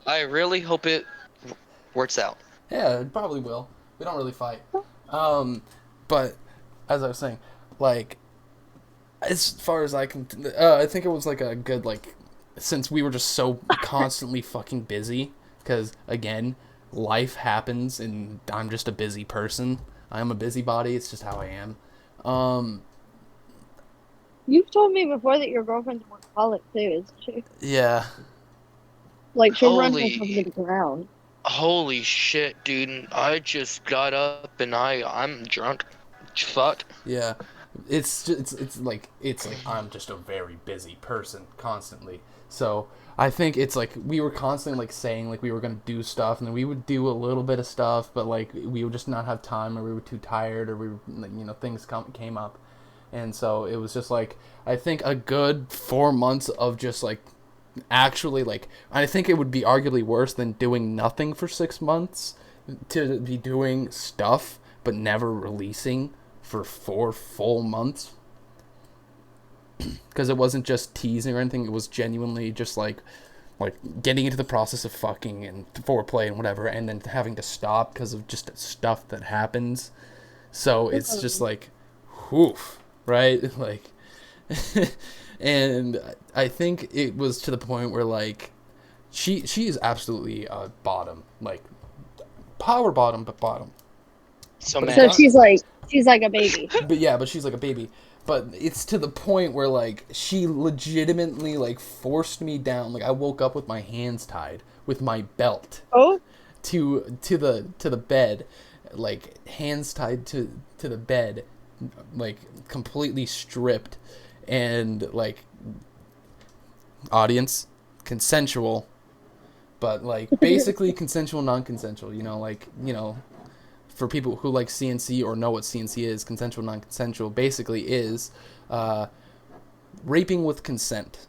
I really hope it works out. yeah, it probably will. We don't really fight. But as I was saying, like, as far as I can, I think it was like a good, like, since we were just so constantly fucking busy, because again, life happens and I'm just a busy person. I'm a busybody. It's just how I am. You've told me before that your girlfriend's a workaholic too, isn't she? Yeah. Like she'll run herself to the ground. Holy shit, dude! I just got up and I'm drunk. Fuck. Yeah. It's like I'm just a very busy person constantly. So I think it's like we were constantly like saying like we were gonna do stuff, and then we would do a little bit of stuff, but like we would just not have time, or we were too tired, or we were, things came up, and so it was just like I think a good 4 months of just like actually like I think it would be arguably worse than doing nothing for 6 months, to be doing stuff but never releasing for 4 full months. Because it wasn't just teasing or anything. It was genuinely just like getting into the process of fucking and foreplay and whatever, and then having to stop because of just stuff that happens. So it's just like, whoof, right? Like, and I think it was to the point where like, she is absolutely a bottom, like power bottom, but bottom. So But man, So she's like a baby. But yeah, but she's like a baby. But it's to the point where like she legitimately like forced me down. Like I woke up with my hands tied with my belt Oh, to the bed, like hands tied to the bed, like completely stripped, and like audience consensual, but like basically consensual, non-consensual. For people who like CNC or know what CNC is, consensual, non-consensual basically is raping with consent.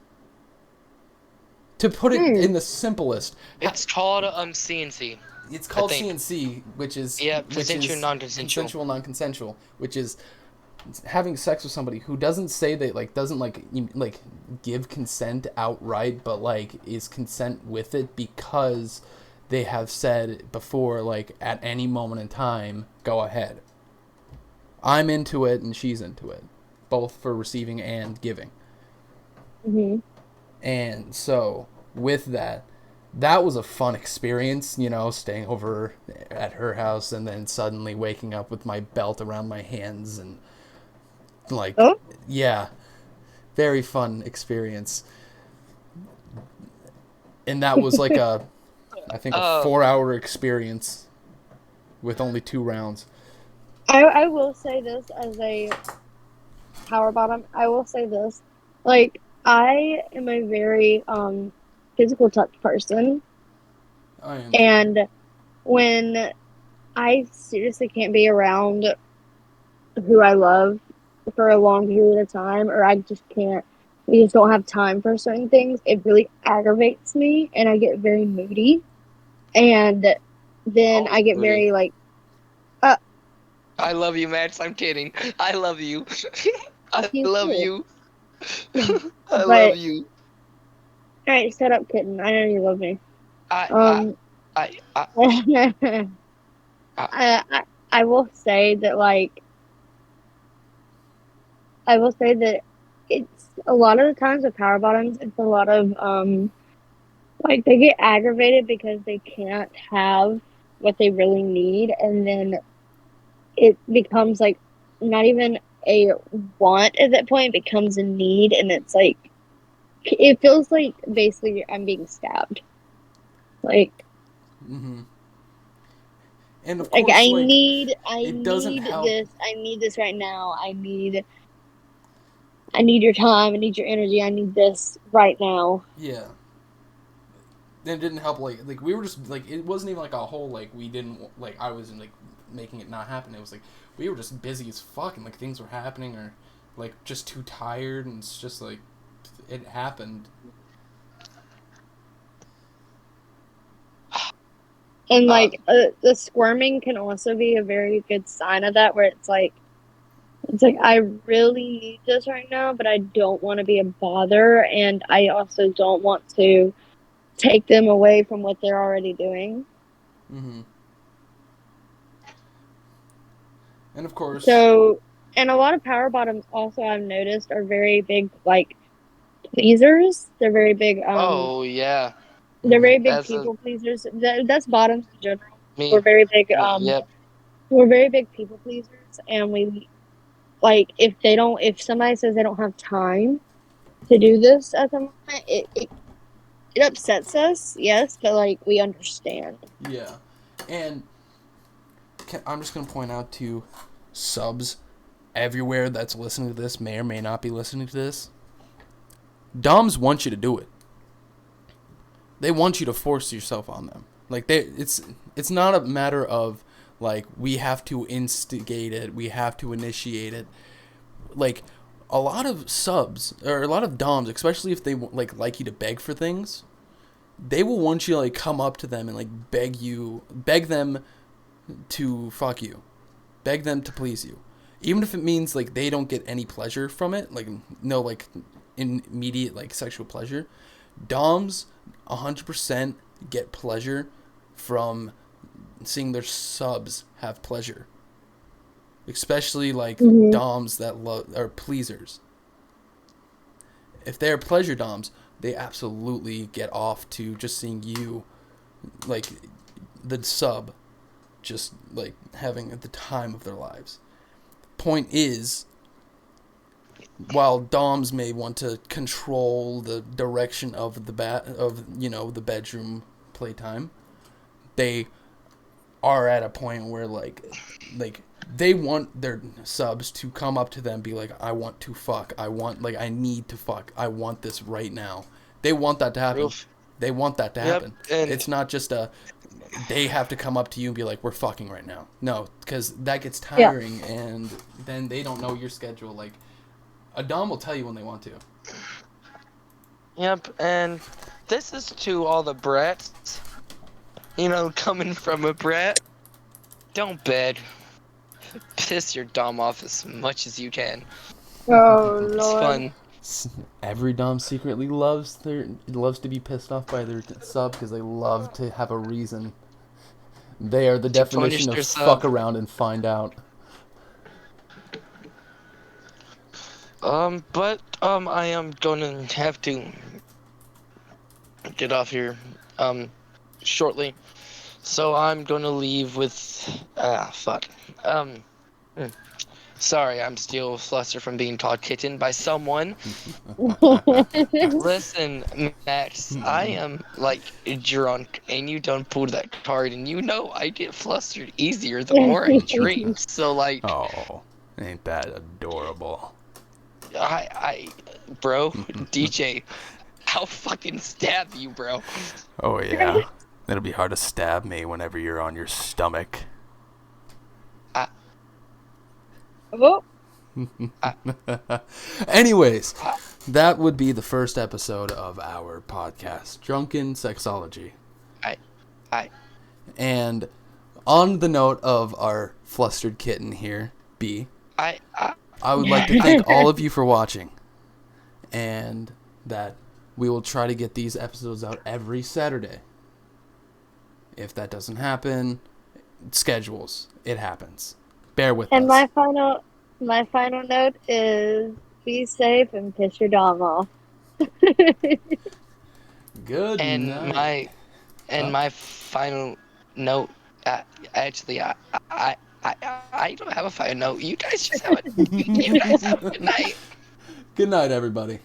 To put it in the simplest, it's called CNC. it's called I think. CNC, which is Consensual, non-consensual. consensual, non-consensual, which is having sex with somebody who doesn't say they like doesn't like give consent outright, but like is consent with it because they have said before, like, at any moment in time, go ahead. I'm into it and she's into it, both for receiving and giving. mm-hmm. And so with that was a fun experience, staying over at her house and then suddenly waking up with my belt around my hands and like, Oh, yeah, very fun experience. And that was like I think a 4-hour experience with only 2 rounds. I will say this as a power bottom. I will say this, like I am a very physical touch person, I am. and when I seriously can't be around who I love for a long period of time, or I just can't, we just don't have time for certain things, it really aggravates me and I get very moody. And then I get very like, I love you, Max. I'm kidding. I love you. I you love too. you. I But- love you. All right, shut up, kitten. I know you love me. I I will say that, like, I will say that it's a lot of the times with power bottoms, it's a lot of, like, they get aggravated because they can't have what they really need, and then it becomes, like, not even a want at that point, it becomes a need, and it's, like, it feels like, basically, I'm being stabbed. Like, Mm-hmm. And of course, I like, need it doesn't help. this. I need this right now. I need your time. I need your energy. I need this right now. Yeah. And it didn't help, like we were just, like, it wasn't even, like, a whole, like, we didn't, like, I was, like, making it not happen. It was, like, we were just busy as fuck, and, like, things were happening, or, like, just too tired, and it's just, like, it happened. And, like, the squirming can also be a very good sign of that, where it's like, I really need this right now, but I don't want to be a bother, and I also don't want to take them away from what they're already doing. Mm-hmm. And of course... So, and a lot of power bottoms also, I've noticed, are very big, like, pleasers. They're very big, oh yeah. they're very big As people pleasers. That's bottoms in general. Me. We're very big, Yep. we're very big people pleasers, and we, like, if somebody says they don't have time to do this at the moment, it upsets us, yes, but, like, we understand. Yeah. And I'm just going to point out to subs everywhere that's listening to this, may or may not be listening to this. Doms want you to do it. They want you to force yourself on them. Like, it's not a matter of, like, we have to instigate it, we have to initiate it. Like, a lot of subs, or a lot of doms, especially if they like you to beg for things, they will want you to, like, come up to them and, like, beg them to fuck you, beg them to please you. even if it means like they don't get any pleasure from it, like no like immediate like sexual pleasure, doms 100% get pleasure from seeing their subs have pleasure, especially like doms that love are pleasers. If they're pleasure doms, they absolutely get off to just seeing you, like the sub, just like having the time of their lives. Point is, while doms may want to control the direction of the the bedroom playtime, they are at a point where like they want their subs to come up to them and be like, I want to fuck, I need to fuck, I want this right now. They want that to happen. They want that to happen. And It's not just they have to come up to you and be like, we're fucking right now. No, because that gets tiring, and then they don't know your schedule. Like, a dom will tell you when they want to. Yep, and this is to all the brats. Coming from a brat, don't beg. Piss your dom off as much as you can. Oh, It's Lord. fun. Every dom secretly loves to be pissed off by their sub because they love to have a reason. They are the definition of punish their fuck sub. around and find out. But I am gonna have to get off here, shortly. So I'm gonna leave with, fuck. Sorry, I'm still flustered from being called kitten by someone. Listen, Max, I am like drunk, and you don't pull that card, and I get flustered easier the more I drink. So like, Oh, ain't that adorable? bro, DJ, I'll fucking stab you, bro. Oh yeah, it'll be hard to stab me whenever you're on your stomach. Oh, Anyways, that would be the first episode of our podcast, Drunken Sexology. I. And on the note of our flustered kitten here, B, I would like to thank all of you for watching, and that we will try to get these episodes out every Saturday. If that doesn't happen, schedules, it happes. Bear with and us. my final note is be safe and piss your dom off. Good And night. my final note, actually, I don't have a final note. You guys just have a good night. Good night, everybody.